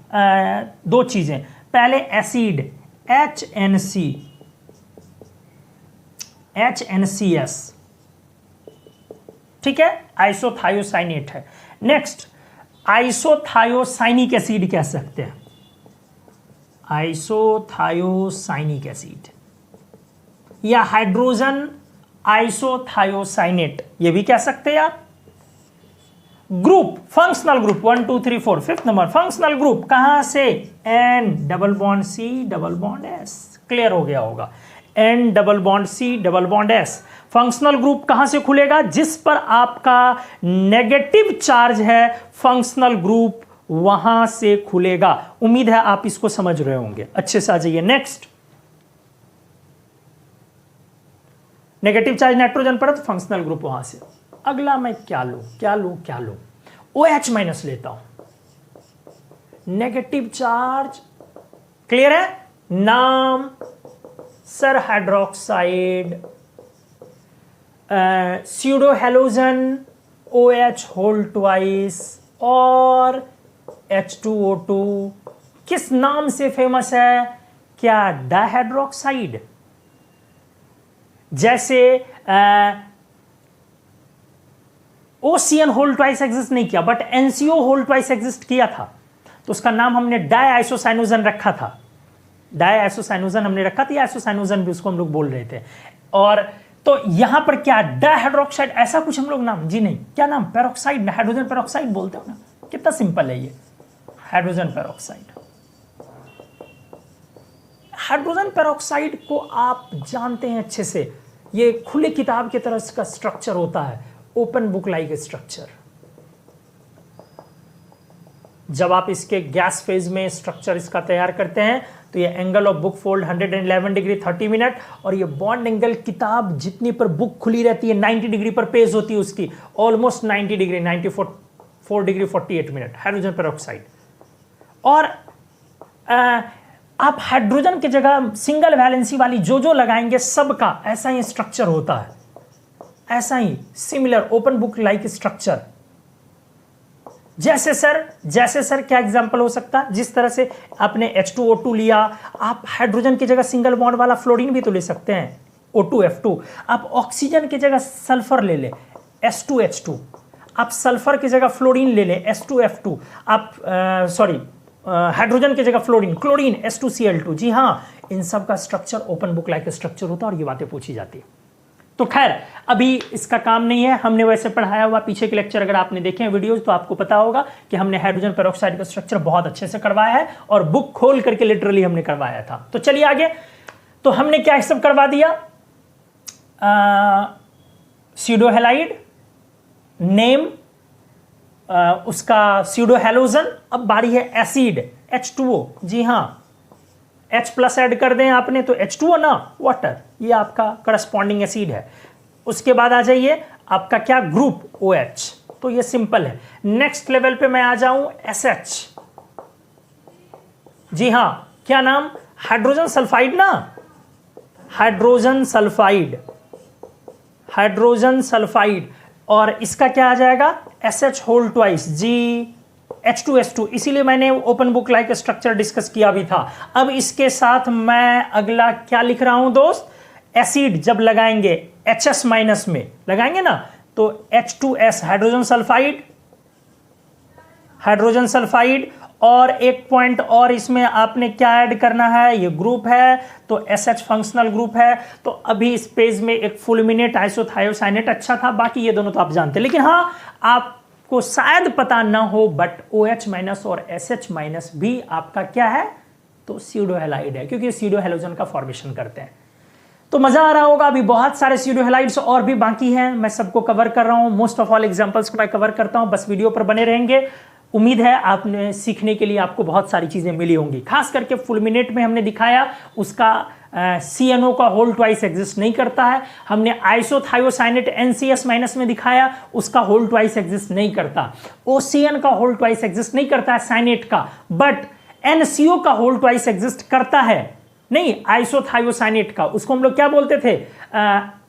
दो चीजें। पहले एसिड HNCS, ठीक है, आइसोथायोसाइनेट है। नेक्स्ट आइसोथायोसाइनिक एसिड कह सकते हैं, आइसोथायोसाइनिक एसिड, या हाइड्रोजन आइसोथायोसाइनेट ये भी कह सकते हैं आप। Group, functional group 1 2 3 4, fifth number functional group कहां से, N double bond C double bond S। Clear हो गया होगा, N double bond C double bond S। Functional group कहां से खुलेगा, जिस पर आपका नेगेटिव चार्ज है, फंक्शनल ग्रुप वहां से खुलेगा। उम्मीद है आप इसको समझ रहे होंगे अच्छे से। आ जाइए नेक्स्ट। नेगेटिव चार्ज नाइट्रोजन पर तो फंक्शनल ग्रुप वहां से। अगला मैं क्या लूं, OH माइनस लेता हूं, नेगेटिव चार्ज। क्लियर है? नाम sir hydroxide, pseudo halogen OH whole twice और H2O2 किस नाम से फेमस है? क्या डाइहाइड्रोक्साइड? जैसे OCN होल ट्वाइस एग्जिस्ट नहीं किया, but NCO whole twice exist किया था, तो उसका नाम हमने डाइआइसोसाइनोजन रखा था। डाइआइसोसाइनोजन हमने रखा था, या आइसोसाइनोजन भी उसको हम लोग बोल रहे थे। और तो यहां पर क्या डाइहाइड्रोक्साइड, ऐसा कुछ हम लोग नाम, जी नहीं, क्या नाम, पेरोक्साइड, हाइड्रोजन पेरोक्साइड बोलते हो ना। कितना सिंपल है ये, हाइड्रोजन पेरोक्साइड। हाइड्रोजन पेरोक्साइड को आप जानते हैं अच्छे से, ये खुले किताब की तरह इसका स्ट्रक्चर होता है, ओपन बुक लाइक स्ट्रक्चर। जब आप इसके गैस फेज में स्ट्रक्चर इसका तैयार करते हैं तो ये angle of book fold 111 degree 30 minute, और ये बॉन्ड एंगल किताब जितनी पर बुक खुली रहती है 90 डिग्री पर पेज होती है उसकी, almost 90 degree 94 degree 48 minute, hydrogen peroxide. और आप हाइड्रोजन की जगह सिंगल वैलेंसी वाली जो लगाएंगे सबका ऐसा ही स्ट्रक्चर होता है, ऐसा ही similar open book like structure. जैसे सर क्या एग्जांपल हो सकता है, जिस तरह से आपने H2O2 लिया, आप हाइड्रोजन की जगह सिंगल बॉन्ड वाला फ्लोरीन भी तो ले सकते हैं, O2F2। आप ऑक्सीजन की जगह सल्फर ले ले, S2H2। आप सल्फर की जगह फ्लोरीन ले ले, S2F2। आप हाइड्रोजन की जगह फ्लोरीन, क्लोरीन, S2Cl2। जी हाँ, इन सब का structure open book like structure होता है और ये बातें पूछी जाती है। तो खैर अभी इसका काम नहीं है, हमने वैसे पढ़ाया हुआ पीछे के लेक्चर अगर आपने देखे हैं वीडियोस तो आपको पता होगा कि हमने हाइड्रोजन पेरोक्साइड का स्ट्रक्चर बहुत अच्छे से करवाया है और बुक खोल करके लिटरली हमने करवाया था। तो चलिए आगे। तो हमने क्या सब करवा दिया, स्यूडोहेलाइड नेम, उसका स्यूडो हेलोजन। अब बारी है एसिड H2O। जी हाँ, H प्लस ऐड कर दें आपने तो H2O ना, वाटर, ये आपका करस्पॉन्डिंग एसिड है। उसके बाद आ जाइए आपका क्या ग्रुप, OH। तो ये सिंपल है। नेक्स्ट लेवल पे मैं आ जाऊं SH। जी हां, क्या नाम, हाइड्रोजन सल्फाइड ना, हाइड्रोजन सल्फाइड। और इसका क्या आ जाएगा, SH whole twice, G H2S2। इसीलिए मैंने open book like structure discuss किया भी था। अब इसके साथ मैं अगला क्या लिख रहा हूं दोस्त, एसिड जब लगाएंगे HS माइनस में लगाएंगे ना, तो H2S hydrogen sulphide, hydrogen sulphide, और एक पॉइंट और इसमें आपने क्या ऐड करना है, ये ग्रुप है तो SH फंक्शनल ग्रुप है। तो अभी इस पेज में एक फुलमिनेट आइसोथायोसाइनेट अच्छा था, बाकी ये दोनों तो आप जानते हैं। लेकिन हाँ, आपको शायद पता ना हो बट OH माइनस और SH माइनस भी आपका क्या है, तो स्यूडो हैलाइड है, क्योंकि स्यूडो हैलोजन का फॉर्मेशन करते हैं। तो मजा आ रहा होगा। अभी बहुत सारे स्यूडो हैलाइड्स और भी बाकी हैं, मैं सबको कवर कर रहा हूं, मोस्ट ऑफ ऑल एग्जांपल्स को मैं कवर करता हूं, बस वीडियो पर बने रहेंगे। उम्मीद है आपने सीखने के लिए आपको बहुत सारी चीजें मिली होंगी। खास करके फुलमिनेट में हमने दिखाया उसका CNO का होल ट्वाइस एग्जिस्ट नहीं करता है। हमने आइसोथायोसाइनेट NCS माइनस में दिखाया, उसका होल ट्वाइस एग्जिस्ट नहीं करता। OCN का होल ट्वाइस एग्जिस्ट नहीं करता है साइनेट का, बट NCO का होल ट्वाइस एग्जिस्ट करता है, नहीं आइसोथायोसाइनेट का। उसको हम लोग क्या बोलते थे,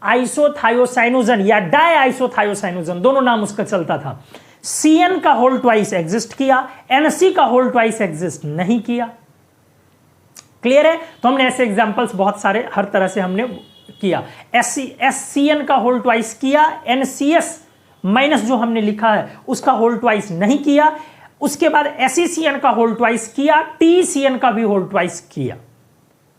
आइसोथायोसाइनोजन या डाई आइसोथायोसाइनोजन, दोनों नाम उसका चलता था। CN का होल ट्वाइस एग्जिस्ट किया, NC का होल ट्वाइस एग्जिस्ट नहीं किया। क्लियर है? तो हमने ऐसे एग्जांपल्स बहुत सारे हर तरह से हमने किया। SCN का होल ट्वाइस किया, NCS माइनस जो हमने लिखा है उसका होल ट्वाइस नहीं किया। उसके बाद SECN का होल ट्वाइस किया, TCN का भी होल ट्वाइस किया।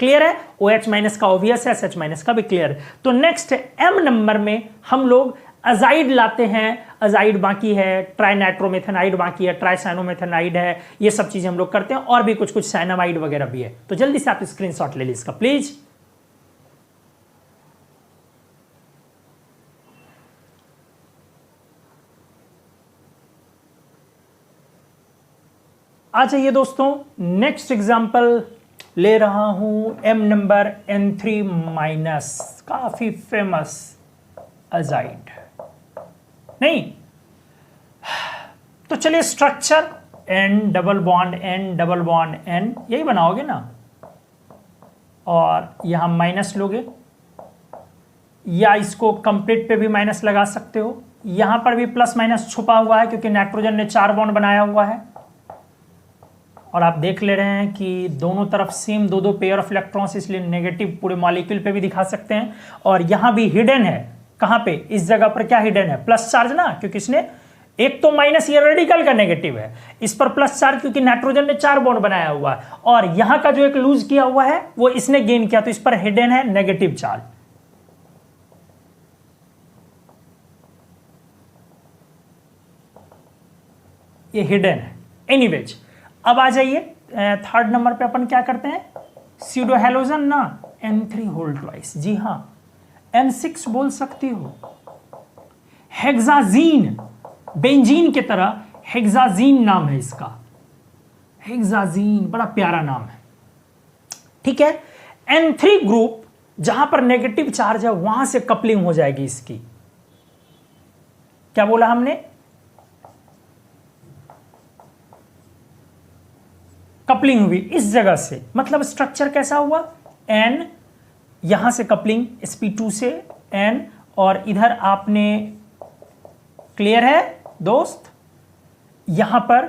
क्लियर है? OH माइनस का ऑब्वियस है, SH माइनस का भी क्लियर है। तो नेक्स्ट M नंबर में हम लोग अजाइड लाते हैं। अजाइड बाकी है, ट्राइनाइट्रोमेथेनाइड बाकी है, ट्राइसाइनोमेथेनाइड है, ये सब चीजें हम लोग करते हैं, और भी कुछ कुछ साइनामाइड वगैरह भी है। तो जल्दी से आप स्क्रीनशॉट ले लीजिए इसका प्लीज। आ जाइए दोस्तों, नेक्स्ट एग्जांपल ले रहा हूं M नंबर N3 माइनस, काफी फेमस अजाइड नहीं। तो चलिए structure N double bond N double bond N, यही बनाओगे ना, और यहां माइनस लोगे, या इसको कंप्लीट पे भी माइनस लगा सकते हो। यहां पर भी प्लस माइनस छुपा हुआ है क्योंकि नाइट्रोजन ने 4 बॉन्ड बनाया हुआ है, और आप देख ले रहे हैं कि दोनों तरफ सेम दो दो पेयर ऑफ इलेक्ट्रॉन्स, इसलिए नेगेटिव पूरे मॉलिक्यूल पे भी दिखा सकते हैं। और यहां भी हिडन है, कहां पे, इस जगह पर क्या हिडन है, प्लस चार्ज ना, क्योंकि इसने एक तो माइनस ये रेडिकल का नेगेटिव है, इस पर प्लस चार्ज क्योंकि नाइट्रोजन ने 4 बॉन्ड बनाया हुआ है, और यहां का जो एक लूज किया हुआ है वो इसने गेन किया, तो इस पर हिडन है नेगेटिव चार्ज। ये हिडन है। एनीवेज, अब आ जाइए थर्ड नंबर पे अपन क्या करते हैं, स्यूडो हैलोजन ना, N3 होल ट्वाइस, जी हां N6 बोल सकती हो। हेक्साजीन, बेंजीन की तरह हेक्साजीन नाम है इसका, हेक्साजीन बड़ा प्यारा नाम है, ठीक है। N3 ग्रुप जहां पर नेगेटिव चार्ज है वहां से कपलिंग हो जाएगी इसकी। क्या बोला हमने, कपलिंग हुई इस जगह से, मतलब स्ट्रक्चर कैसा हुआ, N यहां से कपलिंग sp2 से N, और इधर आपने, क्लियर है दोस्त, यहां पर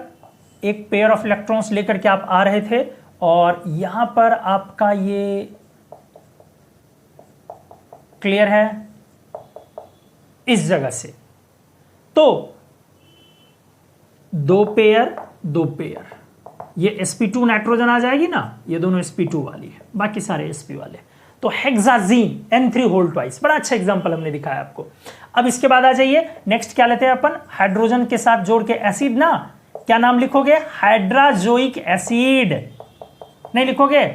एक पेयर ऑफ इलेक्ट्रॉन्स लेकर के आप आ रहे थे, और यहां पर आपका ये, क्लियर है, इस जगह से, तो दो पेयर, ये sp2 नाइट्रोजन आ जाएगी ना, ये दोनों sp2 वाली है, बाकी सारे sp वाले। तो हेक्साजीन N3 होल ट्वाइस, बड़ा अच्छा एग्जांपल हमने दिखाया आपको। अब इसके बाद आ जाइए, नेक्स्ट क्या लेते हैं अपन, हाइड्रोजन के साथ जोड़ के एसिड ना, क्या नाम लिखोगे, हाइड्राजोइक एसिड, नहीं लिखोगे।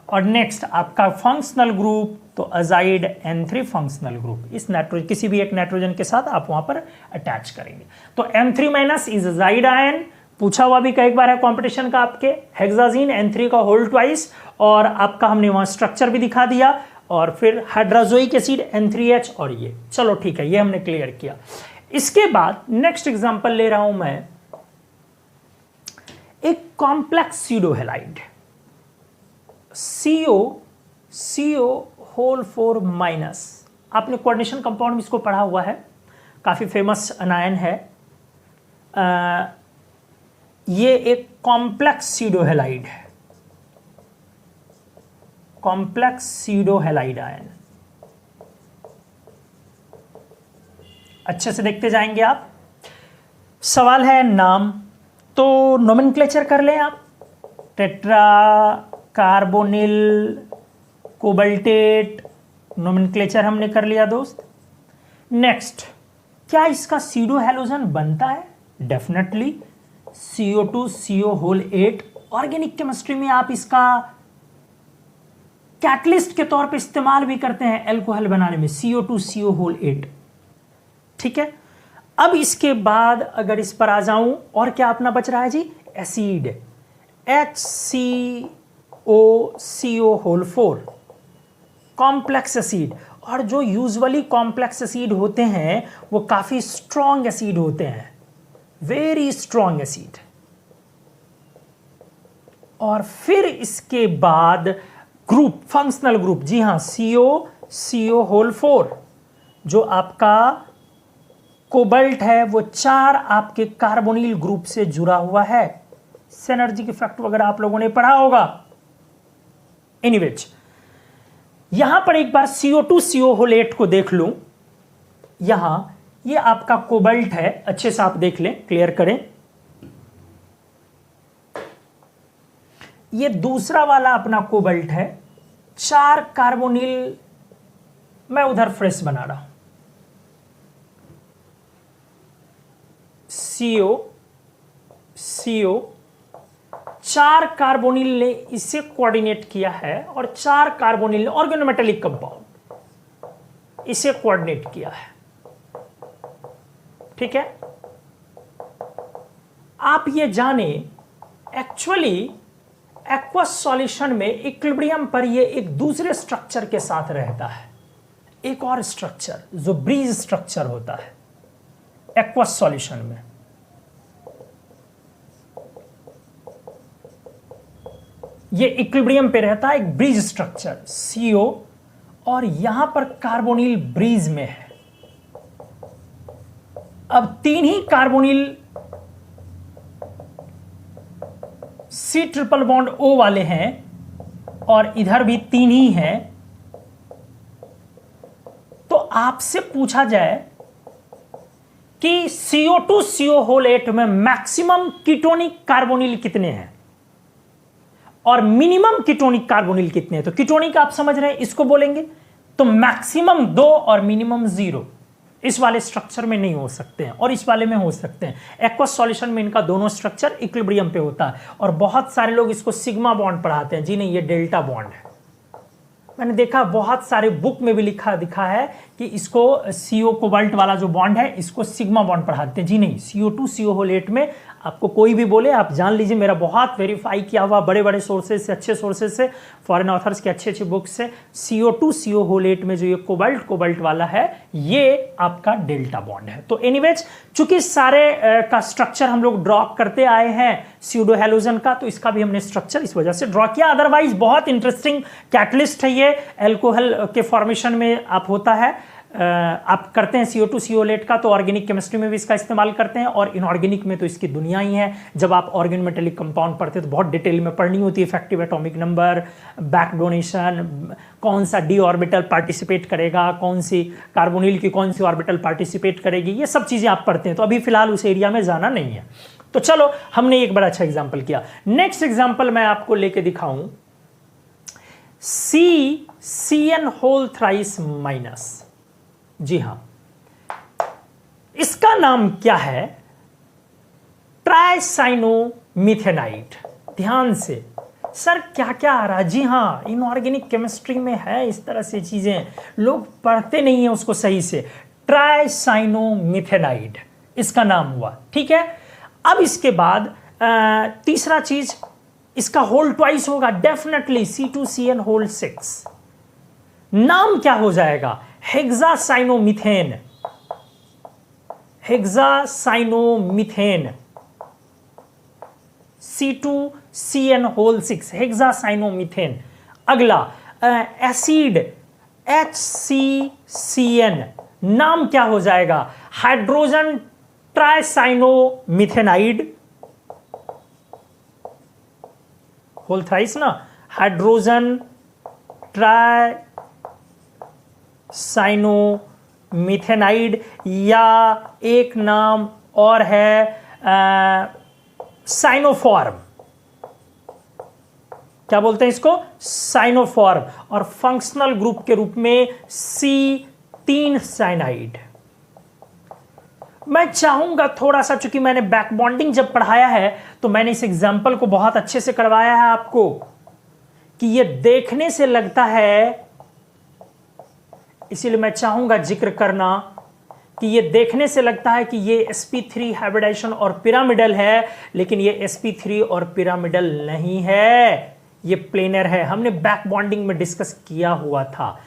और नेक्स्ट आपका फंक्शनल ग्रुप, तो अजाइड N3 फंक्शनल ग्रुप, इस नाइट्रोजन, किसी भी एक नाइट्रोजन के साथ आप वहां पर अटैच करेंगे। तो N3 minus is azide ion, पूछा हुआ भी कई बार है कंपटीशन का आपके, हेक्साजीन N3 का होल ट्वाइस, और आपका हमने वहां स्ट्रक्चर भी दिखा दिया, और फिर हाइड्राजोइक एसिड N3H, और ये चलो ठीक है, ये हमने क्लियर किया। इसके बाद नेक्स्ट एग्जांपल ले रहा हूं मैं, एक complex pseudo halide, CO whole 4 minus, आपने कोऑर्डिनेशन कंपाउंड में इसको पढ़ा हुआ है, काफी फेमस अनायन है। ये एक कॉम्प्लेक्स स्यूडो हैलाइड है, कॉम्प्लेक्स स्यूडो हैलाइड आयन, अच्छे से देखते जाएंगे आप। सवाल है नाम, तो नोमेनक्लेचर कर लें आप, टेट्रा कार्बोनिल कोबाल्टेट, नोमेनक्लेचर हमने कर लिया दोस्त। नेक्स्ट, क्या इसका सीडो हैलोजन बनता है? Definitely CO2 CO whole 8। Organic chemistry में आप इसका कैटलिस्ट के तौर पे इस्तेमाल भी करते हैं एल्कोहल बनाने में, CO2 CO होल 8। ठीक है, अब इसके बाद अगर इस पर आ जाऊं, और क्या अपना बच रहा है जी? Acid, HCO CO whole 4, complex acid. और जो यूजुअली कॉम्प्लेक्स एसिड होते हैं वो काफी स्ट्रॉन्ग एसिड होते हैं, वेरी स्ट्रॉन्ग एसिड। और फिर इसके बाद ग्रुप, फंक्शनल ग्रुप, जी हां, CO होल 4, जो आपका कोबाल्ट है वो 4 आपके कार्बोनिल ग्रुप से जुड़ा हुआ है। सिनर्जिक इफेक्ट वगैरह आप लोगों ने पढ़ा होगा। एनीवेज, यहां पर एक बार CO2 CO होल 8 को देख लूं। यहां ये आपका कोबाल्ट है, अच्छे से आप देख लें, क्लियर करें। ये दूसरा वाला अपना कोबाल्ट है, 4 कार्बोनिल, मैं उधर फ्रेश बना रहा हूं, CO 4 कार्बोनिल ने इसे कोऑर्डिनेट किया है और 4 कार्बोनिल ने, ऑर्गेनोमेटेलिक कंपाउंड, इसे कोऑर्डिनेट किया है। ठीक है, आप ये जाने एक्चुअली एक्वस सॉल्यूशन में इक्विलिब्रियम पर ये एक दूसरे स्ट्रक्चर के साथ रहता है, एक और स्ट्रक्चर जो ब्रीज स्ट्रक्चर होता है एक्वस सॉल्यूशन में। ये इक्विलिब्रियम पे रहता है, एक ब्रीज स्ट्रक्चर CO, और यहां पर कार्बोनिल ब्रीज में है। अब 3 ही carbonyl C triple bond O वाले हैं और इधर भी 3 ही हैं। तो आपसे पूछा जाए कि CO2 CO होल 8 में मैक्सिमम कीटोनिक कार्बोनिल कितने हैं और मिनिमम कीटोनिक कार्बोनिल कितने हैं? तो कीटोनिक आप समझ रहे हैं, इसको बोलेंगे तो मैक्सिमम 2 और मिनिमम 0 इस वाले स्ट्रक्चर में नहीं हो सकते हैं और इस वाले में हो सकते हैं। एक्वस सॉल्यूशन में इनका दोनों स्ट्रक्चर इक्विलिब्रियम पे होता है और बहुत सारे लोग इसको सिग्मा बॉन्ड पढ़ाते हैं। जी नहीं, ये डेल्टा बॉन्ड है। मैंने देखा बहुत सारे बुक में भी दिखा है कि इसको CO कोबाल्ट वाला जो बॉन्ड है इसको सिग्मा बॉन्ड पढ़ाते हैं। जी नहीं, CO2 CO होल 8 में आपको कोई भी बोले आप जान लीजिए, मेरा बहुत वेरीफाई किया हुआ बड़े बड़े सोर्सेज से, अच्छे सोर्सेज से, फॉरेन ऑथर्स के अच्छे अच्छे बुक्स से, CO2 CO होल 8 में जो ये कोबाल्ट वाला है ये आपका डेल्टा बॉन्ड है। तो एनीवेज, चूंकि सारे का स्ट्रक्चर हम लोग ड्रॉ करते आए हैं स्यूडो हैलोजन का, तो इसका भी हमने स्ट्रक्चर इस वजह से ड्रॉ किया। अदरवाइज बहुत इंटरेस्टिंग कैटलिस्ट है ये, एल्कोहल के फॉर्मेशन में आप होता है, आप करते हैं CO2 CO होल 8 का, तो ऑर्गेनिक केमिस्ट्री में भी इसका इस्तेमाल करते हैं और इनऑर्गेनिक में तो इसकी दुनिया ही है। जब आप ऑर्गेनोमेटेलिक कंपाउंड पढ़ते हैं तो बहुत डिटेल में पढ़नी होती है, effective atomic number, back donation, कौन सा डी ऑर्बिटल पार्टिसिपेट करेगा, कौन सी कार्बोनिल की कौन सी ऑर्बिटल पार्टिसिपेट करेगी, ये सब चीजें आप पढ़ते हैं। तो अभी फिलहाल उस एरिया में जाना नहीं है। तो चलो, हमने एक बड़ा अच्छा एग्जाम्पल किया। नेक्स्ट एग्जाम्पल मैं आपको लेके दिखाऊं, CN होल थ्राइस माइनस। जी हां, इसका नाम क्या है? ट्राइसाइनोमिथेनाइड। ध्यान से, सर क्या क्या आ रहा है? जी हां, इनऑर्गेनिक केमिस्ट्री में है इस तरह से चीजें, लोग पढ़ते नहीं है उसको सही से। ट्राइसाइनोमिथेनाइड इसका नाम हुआ। ठीक है, अब इसके बाद तीसरा चीज, इसका होल ट्वाइस होगा डेफिनेटली, C2CN होल 6। नाम क्या हो जाएगा? हेक्सासाइनोमिथेन। हेक्सासाइनोमिथेन, C2CN होल 6, हेक्सासाइनोमिथेन। अगला एसिड HCCN, नाम क्या हो जाएगा? हाइड्रोजन ट्राइसाइनोमिथेनाइड, होल थ्राइस ना, हाइड्रोजन ट्राइसाइनोमिथेनाइड, या एक नाम और है साइनोफॉर्म, क्या बोलते हैं इसको, साइनोफॉर्म, और फंक्शनल ग्रुप के रूप में C3 साइनाइड। मैं चाहूंगा थोड़ा सा, चूंकि मैंने बैक बॉन्डिंग जब पढ़ाया है तो मैंने इस एग्जाम्पल को बहुत अच्छे से करवाया है आपको, कि ये देखने से लगता है, इसीलिए मैं चाहूंगा जिक्र करना कि ये देखने से लगता है कि ये sp3 हाइब्रिडाइजेशन और पिरामिडल है, लेकिन ये sp3 और पिरामिडल नहीं है, ये प्लेनर है। हमने बैक बॉन्डिंग में डिस्कस किया हुआ था।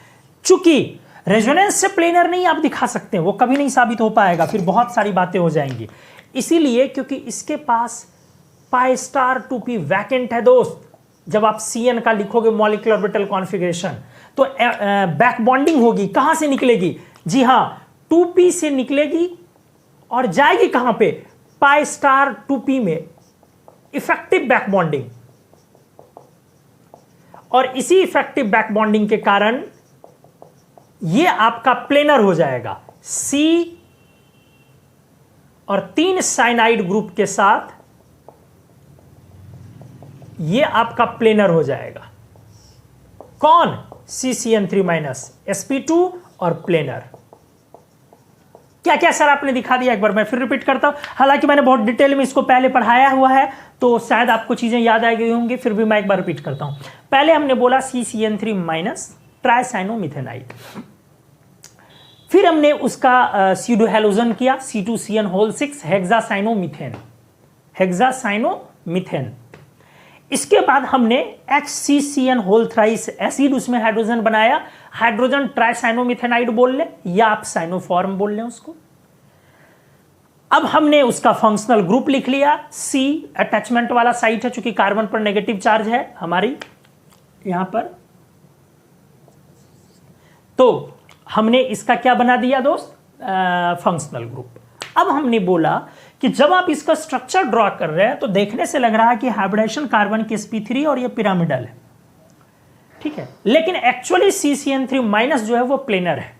चूंकि रेजोनेंस से प्लेनर नहीं आप दिखा सकते, वो कभी नहीं साबित हो पाएगा, फिर बहुत सारी बातें हो जाएंगी। इसीलिए क्योंकि इसके पास π*2p वैकेंट है दोस्त। जब आप CN का लिखोगे मॉलिक्यूलर ऑर्बिटल कॉन्फ़िगरेशन, तो बैक बॉन्डिंग होगी, कहां से निकलेगी, जी हां 2p से निकलेगी और जाएगी कहां पे, π*2p में, इफेक्टिव बैक बॉन्डिंग। और इसी इफेक्टिव बैक बॉन्डिंग के कारण ये आपका प्लेनर हो जाएगा। C और 3 साइनाइड ग्रुप के साथ ये आपका प्लेनर हो जाएगा। कौन, CCN3- sp2 और प्लेनर। क्या क्या सर आपने दिखा दिया, एक बार मैं फिर रिपीट करता हूं, हालांकि मैंने बहुत डिटेल में इसको पहले पढ़ाया हुआ है तो शायद आपको चीजें याद आ गई होंगी, फिर भी मैं एक बार रिपीट करता हूं। पहले हमने बोला CCN3- ट्राइसाइनोमिथेनाइड, फिर हमने उसका स्यूडो हैलोजन किया C2CN6 हेक्सासाइनोमिथेन, हेक्सासाइनोमिथेन। इसके बाद हमने HCCN3 एसिड उसमें हाइड्रोजन बनाया, हाइड्रोजन ट्राइसाइनोमिथेनाइड बोल ले या आप साइनोफॉर्म बोल लें उसको। अब हमने उसका फंक्शनल ग्रुप लिख लिया, C अटैचमेंट वाला साइट है, चूंकि कार्बन पर नेगेटिव चार्ज है हमारी यहां पर, तो हमने इसका क्या बना दिया दोस्त, फंक्शनल ग्रुप। अब हमने बोला कि जब आप इसका स्ट्रक्चर ड्रॉ कर रहे हैं तो देखने से लग रहा है कि हाइब्रिडाइजेशन कार्बन की sp3 और ये पिरामिडल है, ठीक है, लेकिन एक्चुअली CCN3- जो है वो प्लेनर है।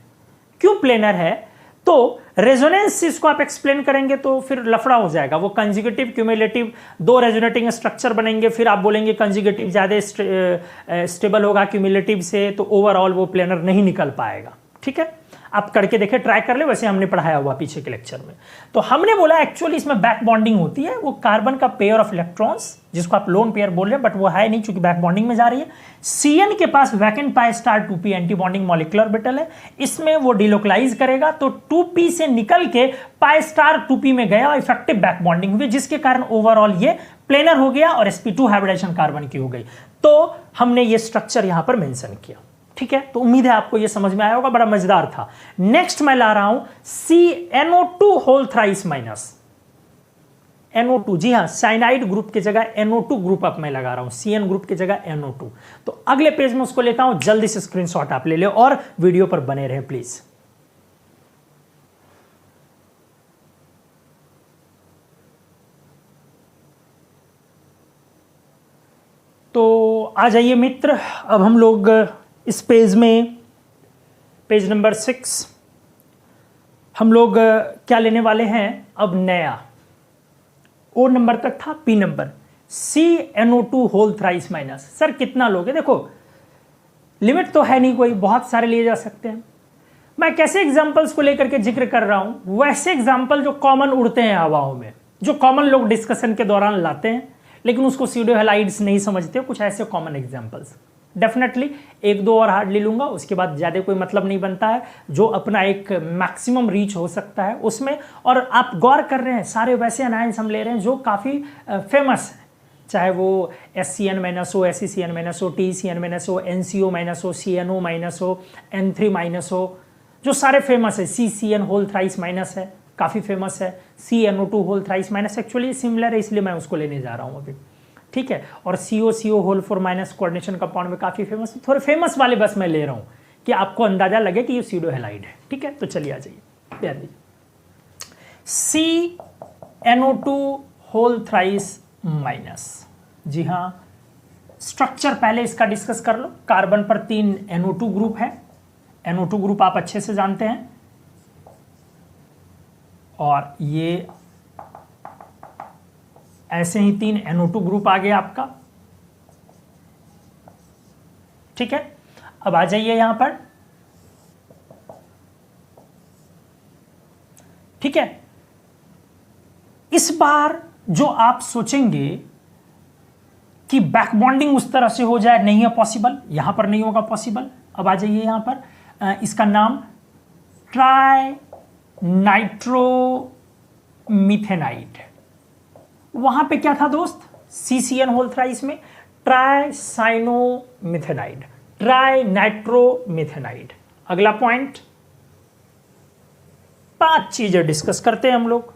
क्यों प्लेनर है, तो रेजोनेंस इसको आप एक्सप्लेन करेंगे तो फिर लफड़ा हो जाएगा। वो कंजुगेटिव क्यूमुलेटिव 2 रेजोनेटिंग स्ट्रक्चर बनेंगे, फिर आप बोलेंगे कंजुगेटिव ज्यादा स्टेबल होगा क्यूमुलेटिव से, तो ओवरऑल वो प्लेनर नहीं निकल पाएगा। ठीक है, आप करके देखें, ट्राई कर ले, वैसे हमने पढ़ाया हुआ पीछे के लेक्चर में। तो हमने बोला एक्चुअली इसमें बैक बॉन्डिंग होती है, वो कार्बन का पेयर ऑफ इलेक्ट्रॉन्स जिसको आप लोन पेयर बोल रहे हैं, बट वो है नहीं क्योंकि बैक बॉन्डिंग में जा रही है। CN के पास vacant π*2p anti bonding molecular orbital है, इसमें वो डिलोकलाइज करेगा, तो 2p से निकल के π*2p में गया और इफेक्टिव बैक बॉन्डिंग हुई, जिसके कारण ओवरऑल ये प्लेनर हो गया और sp2 हाइब्रिडाइजेशन कार्बन की हो गई। तो हमने ये स्ट्रक्चर यहां पर मेंशन किया। ठीक है, तो उम्मीद है आपको ये समझ में आया होगा, बड़ा मजेदार था। नेक्स्ट मैं ला रहा हूं CNO2 NO2, जी हां, साइनाइड ग्रुप की जगह NO2 ग्रुप अब मैं लगा रहा हूं, CN ग्रुप की जगह NO2। तो अगले पेज में उसको लेता हूं, जल्दी से स्क्रीनशॉट आप ले ले और वीडियो पर बने रहे प्लीज। तो आ जाइए मित्र, अब हम लोग इस पेज में, पेज नंबर 6, हम लोग क्या लेने वाले हैं अब, नया O नंबर तक था, P नंबर, CNO2 सर कितना लोगे, देखो लिमिट तो है नहीं कोई, बहुत सारे लिए जा सकते हैं। मैं कैसे एग्जांपल्स को लेकर के जिक्र कर रहा हूं, वैसे एग्जांपल जो कॉमन उड़ते हैं हवाओं में, जो कॉमन लोग डिस्कशन के दौरान लाते हैं, लेकिन उसको स्यूडो हैलाइड्स नहीं समझते, कुछ ऐसे कॉमन एग्जांपल्स। डेफिनेटली 1-2 और हार्डली लूंगा, उसके बाद ज़्यादा कोई मतलब नहीं बनता है, जो अपना एक मैक्सिमम रीच हो सकता है उसमें। और आप गौर कर रहे हैं, सारे वैसे अनायंस हम ले रहे हैं जो काफ़ी फेमस हैं, चाहे वो SCN- SECN- TCN- NCO- CNO- N3- जो सारे फेमस है, CCN3- है, काफ़ी फेमस है, CNO2 एक्चुअली सिमिलर है, इसलिए मैं उसको लेने जा रहा हूँ अभी। ठीक है, और CO4- कोऑर्डिनेशन कंपाउंड में काफी फेमस, थोड़े फेमस वाले बस मैं ले रहा हूं कि आपको अंदाजा लगे कि ये स्यूडो हैलाइड है। ठीक है, तो चलिए आ जाइए, ध्यान दीजिए, CNO2 जी हां, स्ट्रक्चर पहले इसका डिस्कस कर लो। कार्बन पर 3 NO2 ग्रुप है, NO2 ग्रुप आप अच्छे से जानते हैं, और ये ऐसे ही 3 NO2 ग्रुप आ गया आपका। ठीक है, अब आ जाइए यहां पर। ठीक है, इस बार जो आप सोचेंगे कि बैक बॉन्डिंग उस तरह से हो जाए, नहीं है पॉसिबल, यहां पर नहीं होगा पॉसिबल। अब आ जाइए यहां पर, इसका नाम ट्राई नाइट्रोमिथेनाइड। वहां पे क्या था दोस्त, CCN होल थ्राइस में ट्राई साइनोमिथेनाइड, ट्राई नाइट्रोमिथेनाइड। अगला पॉइंट, 5 चीजें डिस्कस करते हैं हम लोग।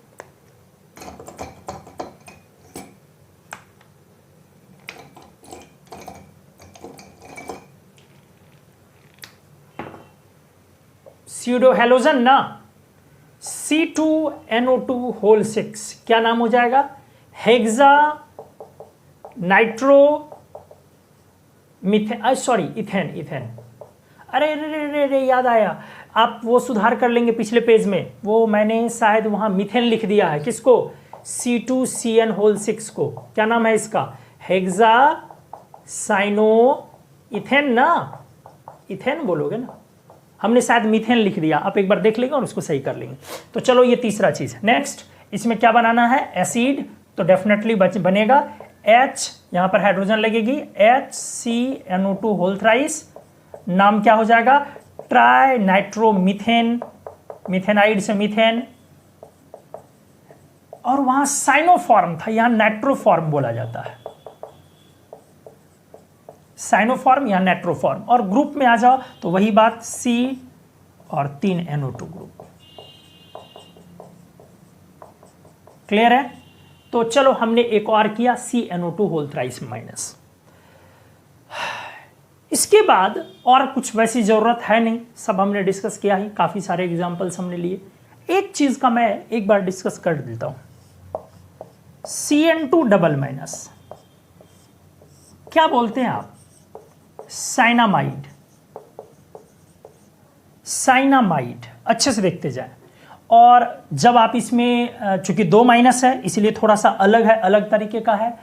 स्यूडो हेलोजन ना, C2NO2 होल 6 क्या नाम हो जाएगा, hexa nitro methane, sorry ethane, अरे रे याद आया, आप वो सुधार कर लेंगे पिछले पेज में, वो मैंने शायद वहां मिथेन लिख दिया है। किसको, C2CN होल 6 को। क्या नाम है इसका, हेक्सा साइनो इथेन ना, इथेन बोलोगे ना, हमने शायद मीथेन लिख दिया, आप एक बार देख लेंगे और उसको सही कर लेंगे। तो चलो ये तीसरा चीज। नेक्स्ट, इसमें क्या बनाना है, एसिड, तो डेफिनेटली बनेगा H, यहां पर हाइड्रोजन लगेगी, HCNO2 होल थ्राइस, नाम क्या हो जाएगा, ट्राई नाइट्रोमीथेन, मिथेनाइड से मीथेन, और वहां साइनोफॉर्म था, यहां नाइट्रोफॉर्म बोला जाता है, साइनोफॉर्म या नाइट्रोफॉर्म। और ग्रुप में आ जाओ तो वही बात, C और 3 NO2 ग्रुप। क्लियर है, तो चलो हमने एक और किया, CNO2 होल थ्राइस माइनस। इसके बाद और कुछ वैसी जरूरत है नहीं, सब हमने डिस्कस किया ही, काफी सारे एग्जांपल्स हमने लिए। एक चीज का मैं एक बार डिस्कस कर देता हूं, CN2 डबल माइनस, क्या बोलते हैं आप, साइनामाइड, साइनामाइड, अच्छे से देखते जाए। और जब आप इसमें, चूंकि 2 माइनस है इसलिए थोड़ा सा अलग है, अलग तरीके का है।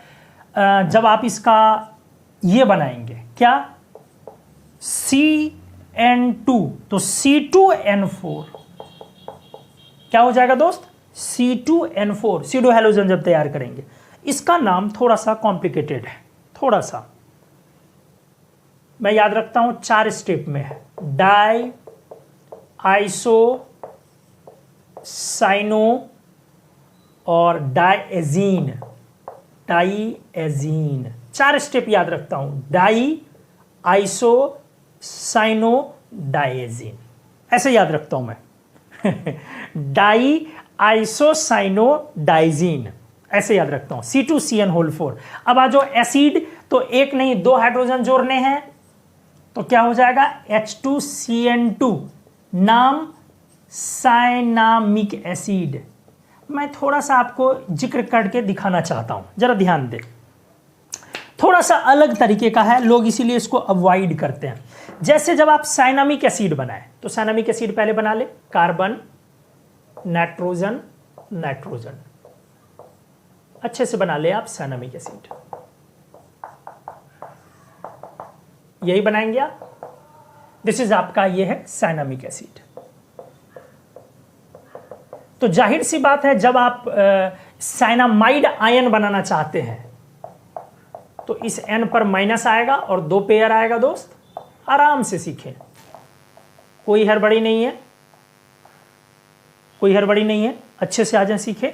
जब आप इसका ये बनाएंगे क्या, CN2, तो C2N4 क्या हो जाएगा दोस्त, C2N4, सीडो हेलोजन जब तैयार करेंगे। इसका नाम थोड़ा सा कॉम्प्लिकेटेड है, थोड़ा सा मैं याद रखता हूं, 4 स्टेप में है, डाई आइसो साइनो और डाइएजीन, डाइएजीन 4 स्टेप याद रखता हूं, डाई आइसो साइनो डाइएजीन, ऐसे याद रखता हूं मैं डाई आइसो साइनो डाइजीन, ऐसे याद रखता हूं, C2CN होल 4। अब आ जाओ एसिड, तो एक नहीं 2 हाइड्रोजन जोड़ने हैं, तो क्या हो जाएगा, H2CN2, नाम साइनामिक एसिड। मैं थोड़ा सा आपको जिक्र करके दिखाना चाहता हूं, जरा ध्यान दे, थोड़ा सा अलग तरीके का है, लोग इसीलिए इसको अवॉइड करते हैं। जैसे जब आप साइनामिक एसिड बनाए, तो साइनामिक एसिड पहले बना ले, कार्बन नाइट्रोजन नाइट्रोजन, अच्छे से बना ले आप साइनामिक एसिड, यही बनाएंगे आप, दिस इज आपका ये है साइनामिक एसिड। तो जाहिर सी बात है, जब आप साइनामाइड आयन बनाना चाहते हैं तो इस N पर माइनस आएगा और 2 पेयर आएगा दोस्त, आराम से सीखें, कोई हड़बड़ी नहीं है, कोई हड़बड़ी नहीं है, अच्छे से आ जाए सीखे।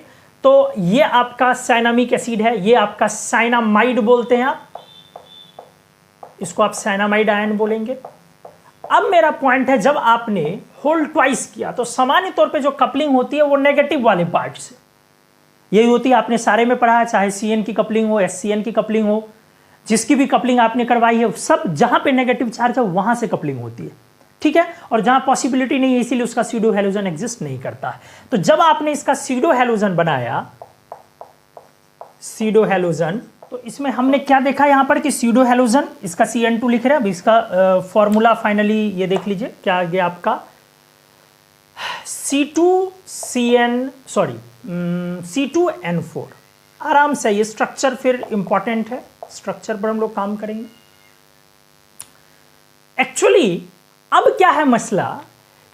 तो ये आपका साइनामिक एसिड है, ये आपका साइनामाइड बोलते हैं आप, इसको आप साइनामाइड आयन बोलेंगे। अब मेरा पॉइंट है, जब आपने होल ट्वाइस किया तो सामान्य तौर पे जो कपलिंग होती है वो नेगेटिव वाले पार्ट से यही होती है, आपने सारे में पढ़ा है, चाहे CN की कपलिंग हो, SCN की कपलिंग हो, जिसकी भी कपलिंग आपने करवाई है, सब जहां पे नेगेटिव चार्ज है वहां से कपलिंग होती है, ठीक है। और जहां पॉसिबिलिटी नहीं है, इसीलिए उसका स्यूडो हेलोजन एग्जिस्ट नहीं करता है। तो जब आपने इसका स्यूडो हेलोजन बनाया, स्यूडो हेलोजन, तो इसमें हमने क्या देखा यहां पर कि स्यूडो हेलोजन, इसका CN2 लिख रहे हैं। अब इसका फॉर्मूला फाइनली ये देख लीजिए क्या आ गया आपका, C2N4, आराम से। ये स्ट्रक्चर फिर इंपॉर्टेंट है, स्ट्रक्चर पर हम लोग काम करेंगे। एक्चुअली अब क्या है मसला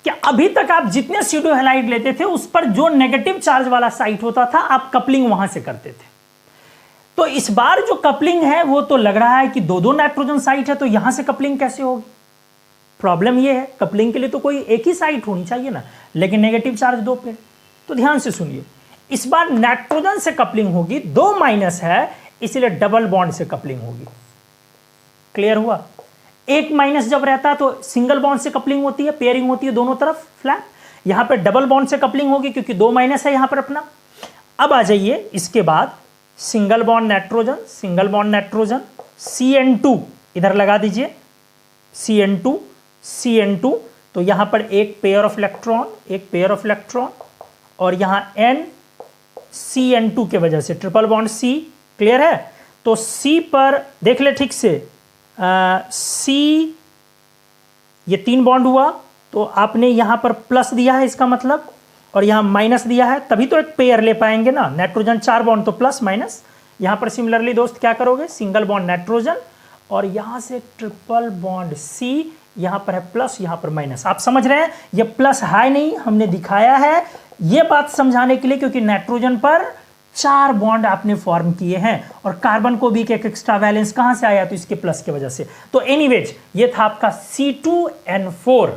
कि अभी तक आप जितने स्यूडो हैलाइड लेते थे उस पर जो नेगेटिव चार्ज वाला साइट होता था आप कपलिंग वहां से करते थे। तो इस बार जो कपलिंग है वो तो लग रहा है कि दो दो नाइट्रोजन साइट है, तो यहां से कपलिंग कैसे होगी? प्रॉब्लम ये है, कपलिंग के लिए तो कोई एक ही साइट होनी चाहिए ना, लेकिन नेगेटिव चार्ज दो पे। तो ध्यान से सुनिए, इस बार नाइट्रोजन से कपलिंग होगी, 2 माइनस है इसलिए डबल बॉन्ड से कपलिंग होगी। क्लियर हुआ? एक माइनस जब रहता है तो सिंगल बॉन्ड से कपलिंग होती है, पेयरिंग होती है दोनों तरफ फ्लैट। यहां पर डबल बॉन्ड से कपलिंग होगी क्योंकि 2 माइनस है यहां पर अपना। अब आ जाइए इसके बाद single bond nitrogen, single bond nitrogen, CN2 इधर लगा दीजिए, CN2 CN2, तो यहां पर एक पेयर ऑफ इलेक्ट्रॉन, एक पेयर ऑफ इलेक्ट्रॉन, और यहां N CN2 के वजह से ट्रिपल बॉन्ड C। क्लियर है? तो C पर देख ले ठीक से, C ये 3 बॉन्ड हुआ, तो आपने यहां पर प्लस दिया है इसका मतलब, और यहां माइनस दिया है, तभी तो एक पेयर ले पाएंगे ना। नाइट्रोजन 4 बॉन्ड तो प्लस माइनस। यहां पर सिमिलरली दोस्त क्या करोगे, सिंगल बॉन्ड नाइट्रोजन और यहां से ट्रिपल बॉन्ड C, यहां पर है प्लस, यहां पर माइनस। आप समझ रहे हैं, ये प्लस है नहीं, हमने दिखाया है ये बात समझाने के लिए, क्योंकि नाइट्रोजन पर 4 बॉन्ड आपने फॉर्म किए हैं और कार्बन को भी एक एक्स्ट्रा वैलेंस कहां से आया, तो इसके प्लस की वजह से। तो एनीवेज ये था आपका C2N4,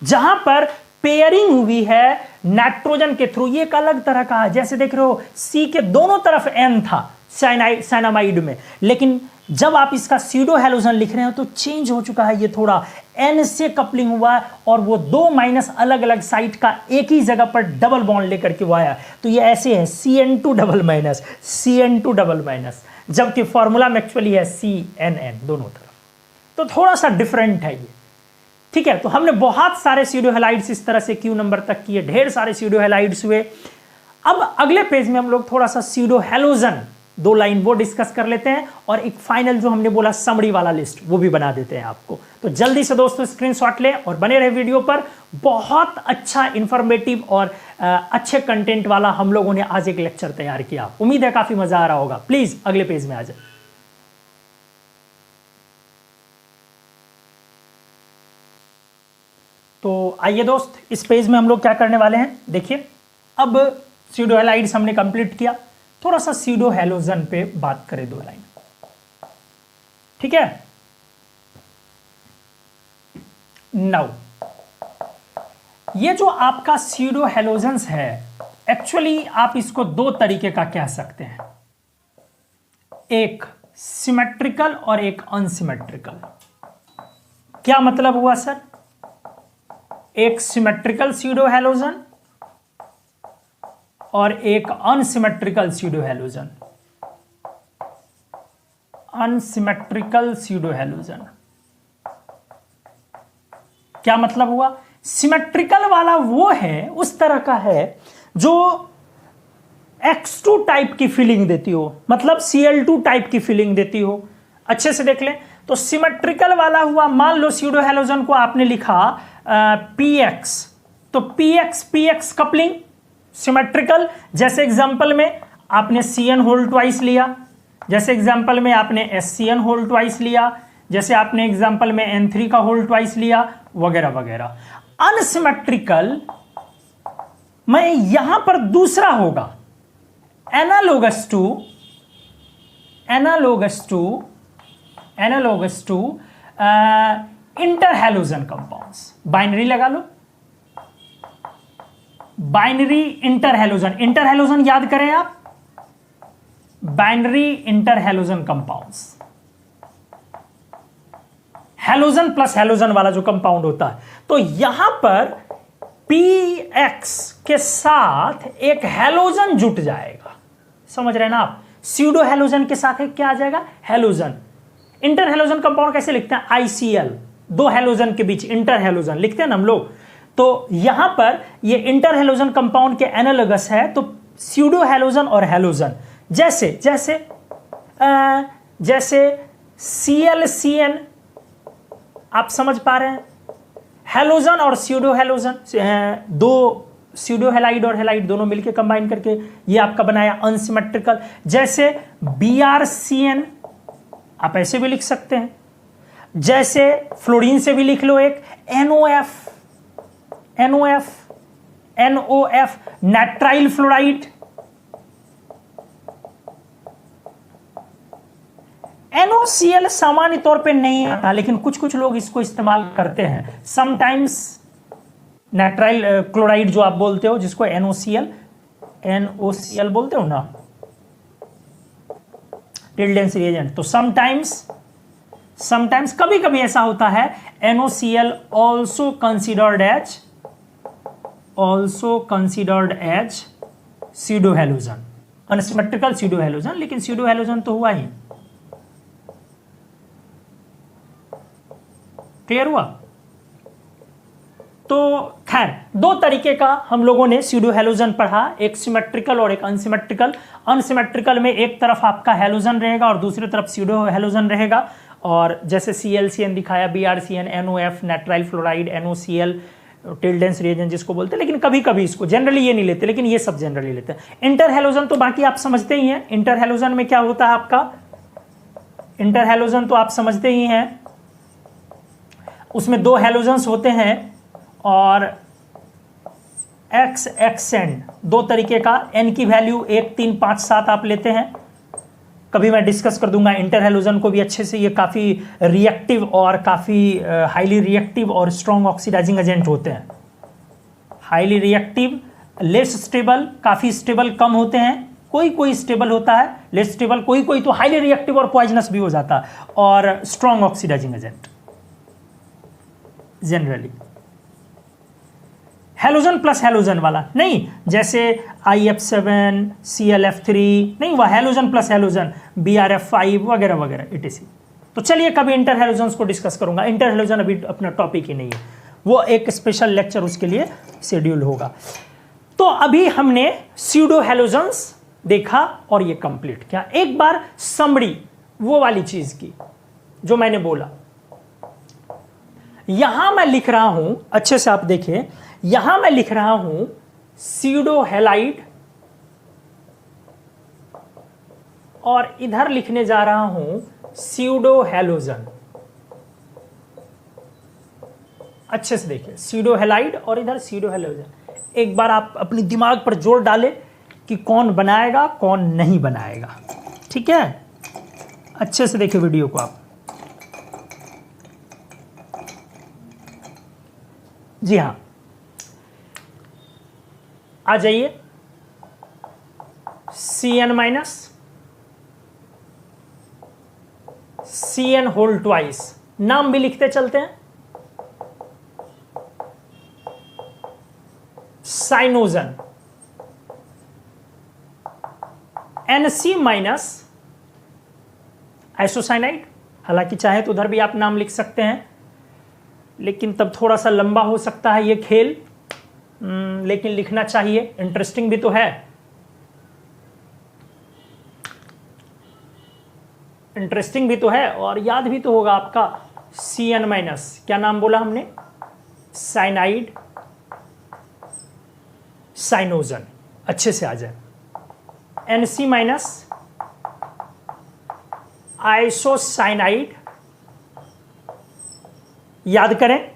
जहां पर पेयरिंग हुई है नाइट्रोजन के थ्रू। ये एक अलग तरह का है, जैसे देख रहे हो C के दोनों तरफ N था साइनामाइड में, लेकिन जब आप इसका स्यूडो हैलोजन लिख रहे हो तो चेंज हो चुका है, ये थोड़ा N से कपलिंग हुआ है और वो 2 माइनस अलग अलग साइट का एक ही जगह पर डबल बॉन्ड लेकर के वो आया। तो ये ऐसे है CN2 double minus, CN2 double minus, जबकि फॉर्मूला में एक्चुअली है CNN दोनों तरफ। तो थोड़ा सा डिफरेंट है ये, ठीक है। तो हमने बहुत सारे स्यूडो हैलाइड्स इस तरह से Q नंबर तक किए, ढेर सारे स्यूडो हैलाइड्स हुए। अब अगले पेज में हम लोग थोड़ा सा स्यूडो हैलोजन 2 लाइन वो डिस्कस कर लेते हैं, और एक फाइनल जो हमने बोला समरी वाला लिस्ट वो भी बना देते हैं आपको। तो जल्दी से दोस्तों स्क्रीनशॉट लें और बने रहे वीडियो पर। बहुत अच्छा इंफॉर्मेटिव और अच्छे कंटेंट वाला हम लोगों ने आज एक लेक्चर तैयार किया। उम्मीद है काफी मजा आ रहा होगा। प्लीज अगले पेज में आ जाए। तो आइए दोस्त, इस पेज में हम लोग क्या करने वाले हैं, देखिए। अब स्यूडो हैलाइड्स हमने कंप्लीट किया, थोड़ा सा स्यूडो हैलोजन पे बात करें 2 लाइन, ठीक है। नाउ ये जो आपका स्यूडो हैलोजन्स है, एक्चुअली आप इसको 2 तरीके का कह सकते हैं, एक सिमेट्रिकल और एक अनसिमेट्रिकल। क्या मतलब हुआ सर? एक सिमेट्रिकल स्यूडो हैलोजन और एक unsymmetrical pseudo halogen. Unsymmetrical pseudo halogen क्या मतलब हुआ? सिमेट्रिकल वाला वो है, उस तरह का है जो X2 टाइप की फीलिंग देती हो, मतलब Cl2 टाइप की फीलिंग देती हो। अच्छे से देख लें, तो सिमेट्रिकल वाला हुआ, मान लो स्यूडो हैलोजन को आपने लिखा PX, तो PX कपलिंग सिमेट्रिकल। जैसे एग्जांपल में आपने CN होल ट्वाइस लिया, जैसे एग्जांपल में आपने SCN होल ट्वाइस लिया, जैसे आपने एग्जांपल में N3 का होल ट्वाइस लिया, वगैरह वगैरह। अनसिमेट्रिकल में यहां पर दूसरा होगा, analogous to interhalogen compounds. Binary लगा लो, बाइनरी इंटरहैलोजन याद करें आप, binary interhalogen compounds. Halogen plus halogen वाला जो कंपाउंड होता है, तो यहां पर PX के साथ एक हैलोजन जुट जाएगा। समझ रहे हैं ना आप? स्यूडो हैलोजन के साथ एक क्या आ जाएगा? हैलोजन। इंटरहैलोजन कंपाउंड कैसे लिखते हैं? ICl, 2 हैलोजन के बीच इंटरहैलोजन लिखते हैं ना हम लोग। तो यहां पर ये इंटरहैलोजन कंपाउंड के एनालोगस है, तो स्यूडो हैलोजन और हैलोजन, जैसे ClCN, आप समझ पा रहे हैं? हैलोजन और स्यूडो हैलोजन, 2 स्यूडो हैलाइड और हैलाइड दोनों मिलके कंबाइन करके ये आपका बनाया अनसिमेट्रिकल। जैसे BrCN आप ऐसे भी लिख सकते हैं, जैसे फ्लोरीन से भी लिख लो एक NOF नाइट्राइल फ्लोराइड। NOCl सामान्य तौर पे नहीं आता, लेकिन कुछ कुछ लोग इसको इस्तेमाल करते हैं समटाइम्स। नाइट्राइल क्लोराइड जो आप बोलते हो, जिसको NOCl बोलते हो ना, टिल्डेंस रिएजेंट। तो समटाइम्स कभी कभी ऐसा होता है NOCl also considered as pseudo halogen, unsymmetrical pseudo halogen, लेकिन स्यूडो हैलोजन तो हुआ ही। क्लियर हुआ? तो खैर दो तरीके का हम लोगों ने स्यूडो हैलोजन पढ़ा, एक सिमेट्रिकल और एक अनसिमेट्रिकल। अनसिमेट्रिकल में एक तरफ आपका हैलोजन रहेगा और दूसरी तरफ स्यूडो हैलोजन रहेगा, और जैसे ClCN दिखाया, BrCN, NOF nitrile fluoride, NOCl Tilden's reagent जिसको बोलते हैं, लेकिन कभी कभी इसको जनरली ये नहीं लेते, लेकिन ये सब जनरली लेते हैं। इंटर हैलोजन तो बाकी आप समझते ही हैं। इंटर हैलोजन में क्या होता है आपका, इंटर हैलोजन तो आप समझते ही हैं, उसमें दो हैलोजन्स होते हैं और एक्स एक्सेंड दो तरीके का, n की वैल्यू 1 3 5 7 आप लेते हैं। कभी मैं डिस्कस कर दूंगा इंटर हैलोजन को भी अच्छे से। ये काफी रिएक्टिव और काफी हाईली रिएक्टिव और स्ट्रॉन्ग ऑक्सीडाइजिंग एजेंट होते हैं। हाईली रिएक्टिव, लेस स्टेबल, काफी स्टेबल कम होते हैं, कोई स्टेबल होता है, लेस स्टेबल, कोई तो हाईली रिएक्टिव और पॉइजनस भी हो जाता है, और strong oxidising agent generally. Halogen plus halogen वाला नहीं, जैसे IF7 ClF3 नहीं, वह हैलोजन प्लस हैलोजन BrF5 वगैरह वगैरह etc। तो चलिए कभी इंटर हैलोजन्स को डिस्कस करूंगा। इंटर हैलोजन अभी अपना टॉपिक ही नहीं है, वो एक स्पेशल लेक्चर उसके लिए शेड्यूल होगा। तो अभी हमने स्यूडो हैलोजन्स देखा और ये कंप्लीट किया। एक बार समरी वो वाली चीज की जो मैंने बोला, यहां मैं लिख रहा हूं, अच्छे से आप देखें, यहां मैं लिख रहा हूं स्यूडो हैलाइड और इधर लिखने जा रहा हूं स्यूडो हैलोजन। अच्छे से देखिए, स्यूडो हैलाइड और इधर स्यूडो हैलोजन। एक बार आप अपनी दिमाग पर जोर डालें कि कौन बनाएगा कौन नहीं बनाएगा, ठीक है? अच्छे से देखिए वीडियो को आप। जी हां, आ जाइए। CN minus CN whole twice, नाम भी लिखते चलते हैं, साइनोजन। NC माइनस आइसोसाइनाइड, हालांकि चाहे तो उधर भी आप नाम लिख सकते हैं, लेकिन तब थोड़ा सा लंबा हो सकता है ये खेल, लेकिन लिखना चाहिए, इंटरेस्टिंग भी तो है। इंटरेस्टिंग भी तो है और याद भी तो होगा आपका। CN माइनस, क्या नाम बोला हमने, साइनाइड, साइनोजन, अच्छे से आ जाए। NC माइनस आइसोसाइनाइड, याद करें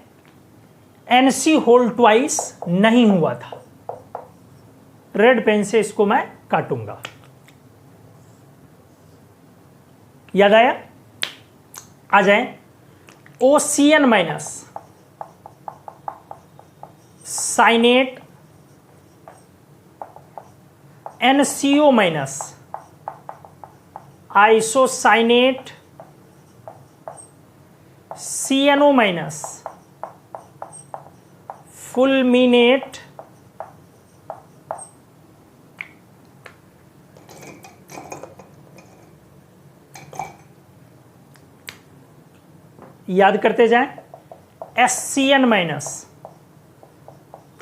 NC होल ट्वाइस नहीं हुआ था। रेड पेन से इसको मैं काटूंगा, याद आया? आ जाए। OCN minus cyanate, NCO minus isocyanate, CNO minus fulminate, याद करते जाएं। SCN माइनस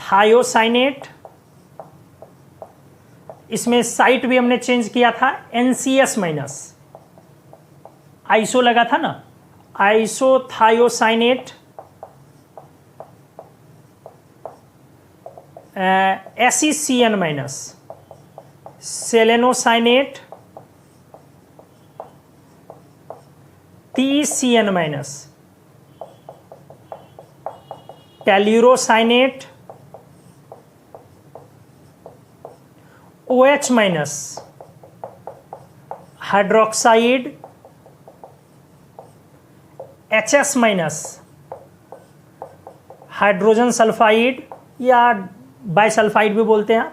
थायोसाइनेट, इसमें साइट भी हमने चेंज किया था। NCS माइनस आइसो लगा था ना, isothiocyanate, SeCN minus selenocyanate TeCN minus tellurocyanate OH minus hydroxide HS minus hydrogen sulphide या बाइसल्फाइड भी बोलते हैं,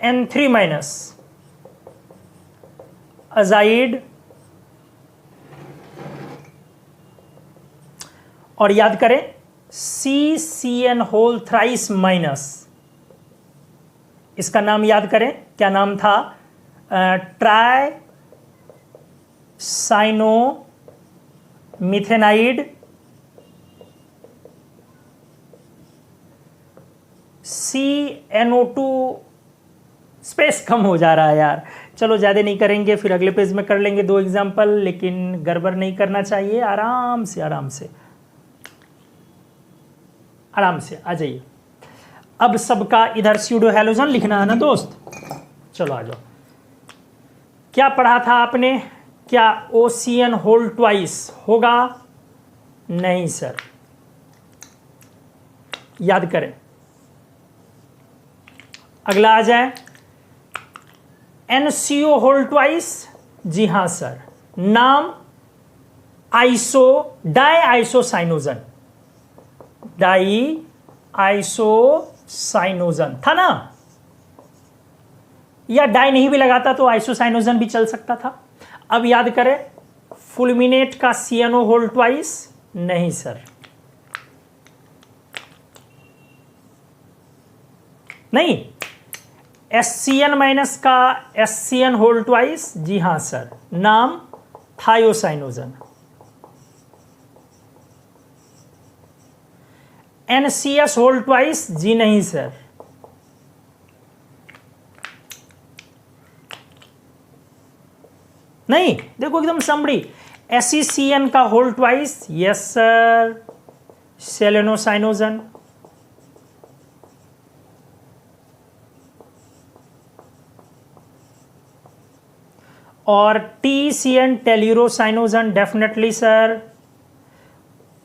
N3 माइनस अजाइड, और याद करें CCN होल थ्राइस माइनस, इसका नाम याद करें क्या नाम था, ट्राई साइनो मिथेनाइड CNO2, स्पेस कम हो जा रहा है यार, चलो ज़्यादा नहीं करेंगे, फिर अगले पेज में कर लेंगे 2 एग्जाम्पल, लेकिन गड़बड़ नहीं करना चाहिए, आराम से आराम से आराम से आ जाइए। अब सबका इधर स्यूडो हैलोजन लिखना है ना दोस्त, चलो आ जाओ। क्या पढ़ा था आपने, क्या OCN होल ट्वाइस होगा, नहीं सर, याद करें। अगला आ जाए NCO होल ट्वाइस, जी हां सर, नाम डाई आइसोसाइनोजन, डाई आइसोसाइनोजन था ना, या डाई नहीं भी लगाता तो आइसोसाइनोजन भी चल सकता था। अब याद करें फुलमिनेट का CNO होल ट्वाइस, नहीं सर, नहीं। SCN माइनस का SCN होल ट्वाइस, जी हां सर, नाम थायोसाइनोजन। NCS होल ट्वाइस, जी नहीं सर, नहीं। देखो एकदम समरी, SECN का whole twice, yes sir, selenocyanogen. और TCN tellurocyanogen, definitely sir.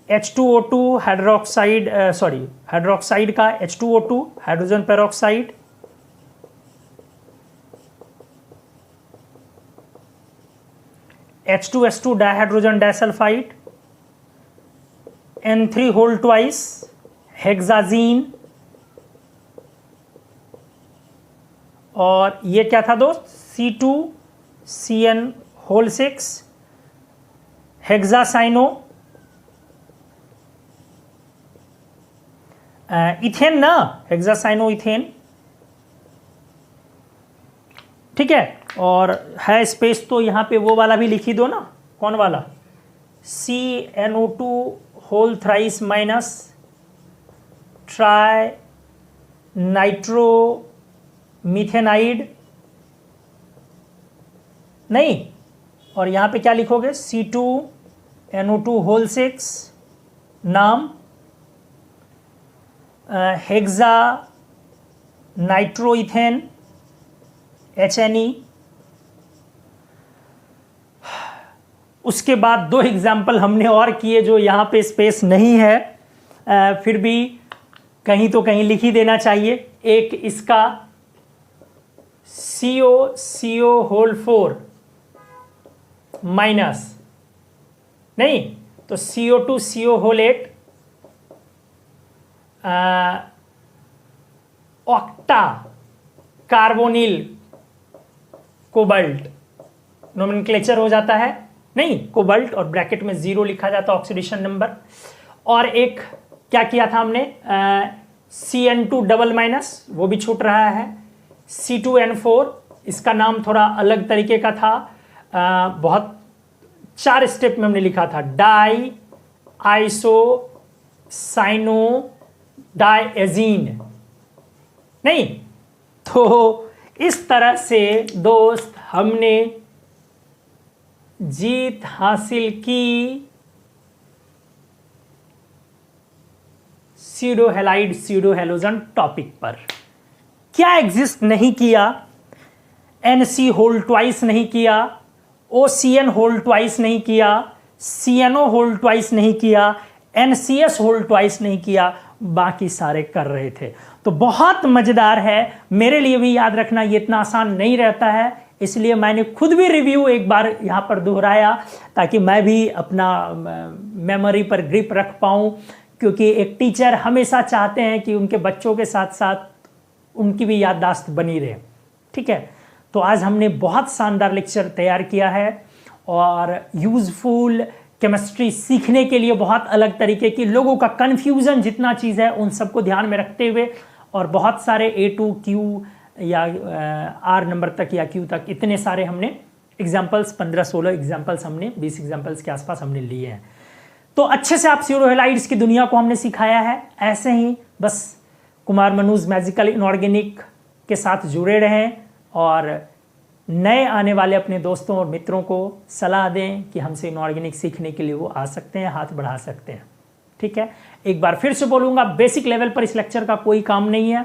H2O2 hydroxide, hydroxide का H2O2 hydrogen peroxide, H2S2 dihydrogen disulphide, N3 whole twice hexazine, और ये क्या था दोस्त, C2CN होल 6 हेक्सासाइनो, इथेन ना, हेक्सासाइनो इथेन, ठीक है। और है स्पेस तो यहां पे वो वाला भी लिख ही दो ना, कौन वाला, CNO2 whole thrice minus trinitromethanide, नहीं। और यहां पे क्या लिखोगे, C2NO2 होल 6, नाम हेक्सा नाइट्रोइथेन HNE। उसके बाद 2 एग्जाम्पल हमने और किए जो यहाँ पे स्पेस नहीं है, फिर भी कहीं तो कहीं लिख ही देना चाहिए। एक इसका CO होल 4 माइनस, नहीं तो CO2 CO whole 8 octa carbonyl cobalt, nomenclature हो जाता है, नहीं कोबाल्ट और ब्रैकेट में 0 लिखा जाता है ऑक्सीडेशन नंबर। और एक क्या किया था हमने, CN2 डबल माइनस, वो भी छूट रहा है, C2N4, इसका नाम थोड़ा अलग तरीके का था, बहुत 4 स्टेप में हमने लिखा था, डाई आइसो साइनो डायजीन, नहीं। तो इस तरह से दोस्त हमने जीत हासिल की pseudo halide pseudo halogen topic पर। क्या एग्जिस्ट नहीं किया? NC होल ट्वाइस नहीं किया, OCN होल ट्वाइस नहीं किया, CNO होल ट्वाइस नहीं किया, NCS होल ट्वाइस नहीं किया, बाकी सारे कर रहे थे। तो बहुत मजेदार है, मेरे लिए भी याद रखना ये इतना आसान नहीं रहता है, इसलिए मैंने खुद भी रिव्यू एक बार यहां पर दोहराया ताकि मैं भी अपना मेमोरी पर ग्रिप रख पाऊं, क्योंकि एक टीचर हमेशा चाहते हैं कि उनके बच्चों के साथ साथ उनकी भी याददाश्त बनी रहे। ठीक है, तो आज हमने बहुत शानदार लेक्चर तैयार किया है और यूजफुल केमिस्ट्री सीखने के लिए बहुत अलग तरीके की, लोगों का कन्फ्यूजन जितना चीज़ है उन सबको ध्यान में रखते हुए, और बहुत सारे A to Q या R नंबर तक या Q तक इतने सारे हमने एग्जाम्पल्स 15-16 एग्जाम्पल्स हमने 20 एग्जाम्पल्स के आसपास हमने लिए हैं। तो अच्छे से आप स्यूडो हैलाइड्स की दुनिया को हमने सिखाया है। ऐसे ही बस कुमार मनूज मैजिकल इनऑर्गेनिक के साथ जुड़े रहें और नए आने वाले अपने दोस्तों और मित्रों को सलाह दें कि हमसे इनऑर्गेनिक सीखने के लिए वो आ सकते हैं, हाथ बढ़ा सकते हैं। ठीक है, एक बार फिर से बोलूँगा, बेसिक लेवल पर इस लेक्चर का कोई काम नहीं है।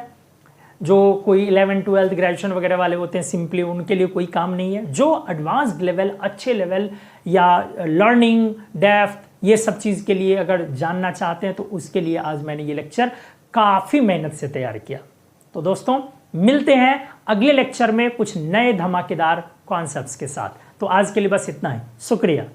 जो कोई 11th 12th ग्रेजुएशन वगैरह वाले होते हैं सिंपली उनके लिए कोई काम नहीं है। जो एडवांस्ड लेवल, अच्छे लेवल या लर्निंग डेप्थ ये सब चीज़ के लिए अगर जानना चाहते हैं तो उसके लिए आज मैंने ये लेक्चर काफ़ी मेहनत से तैयार किया। तो दोस्तों मिलते हैं अगले लेक्चर में कुछ नए धमाकेदार कॉन्सेप्ट्स के साथ। तो आज के लिए बस इतना ही, शुक्रिया।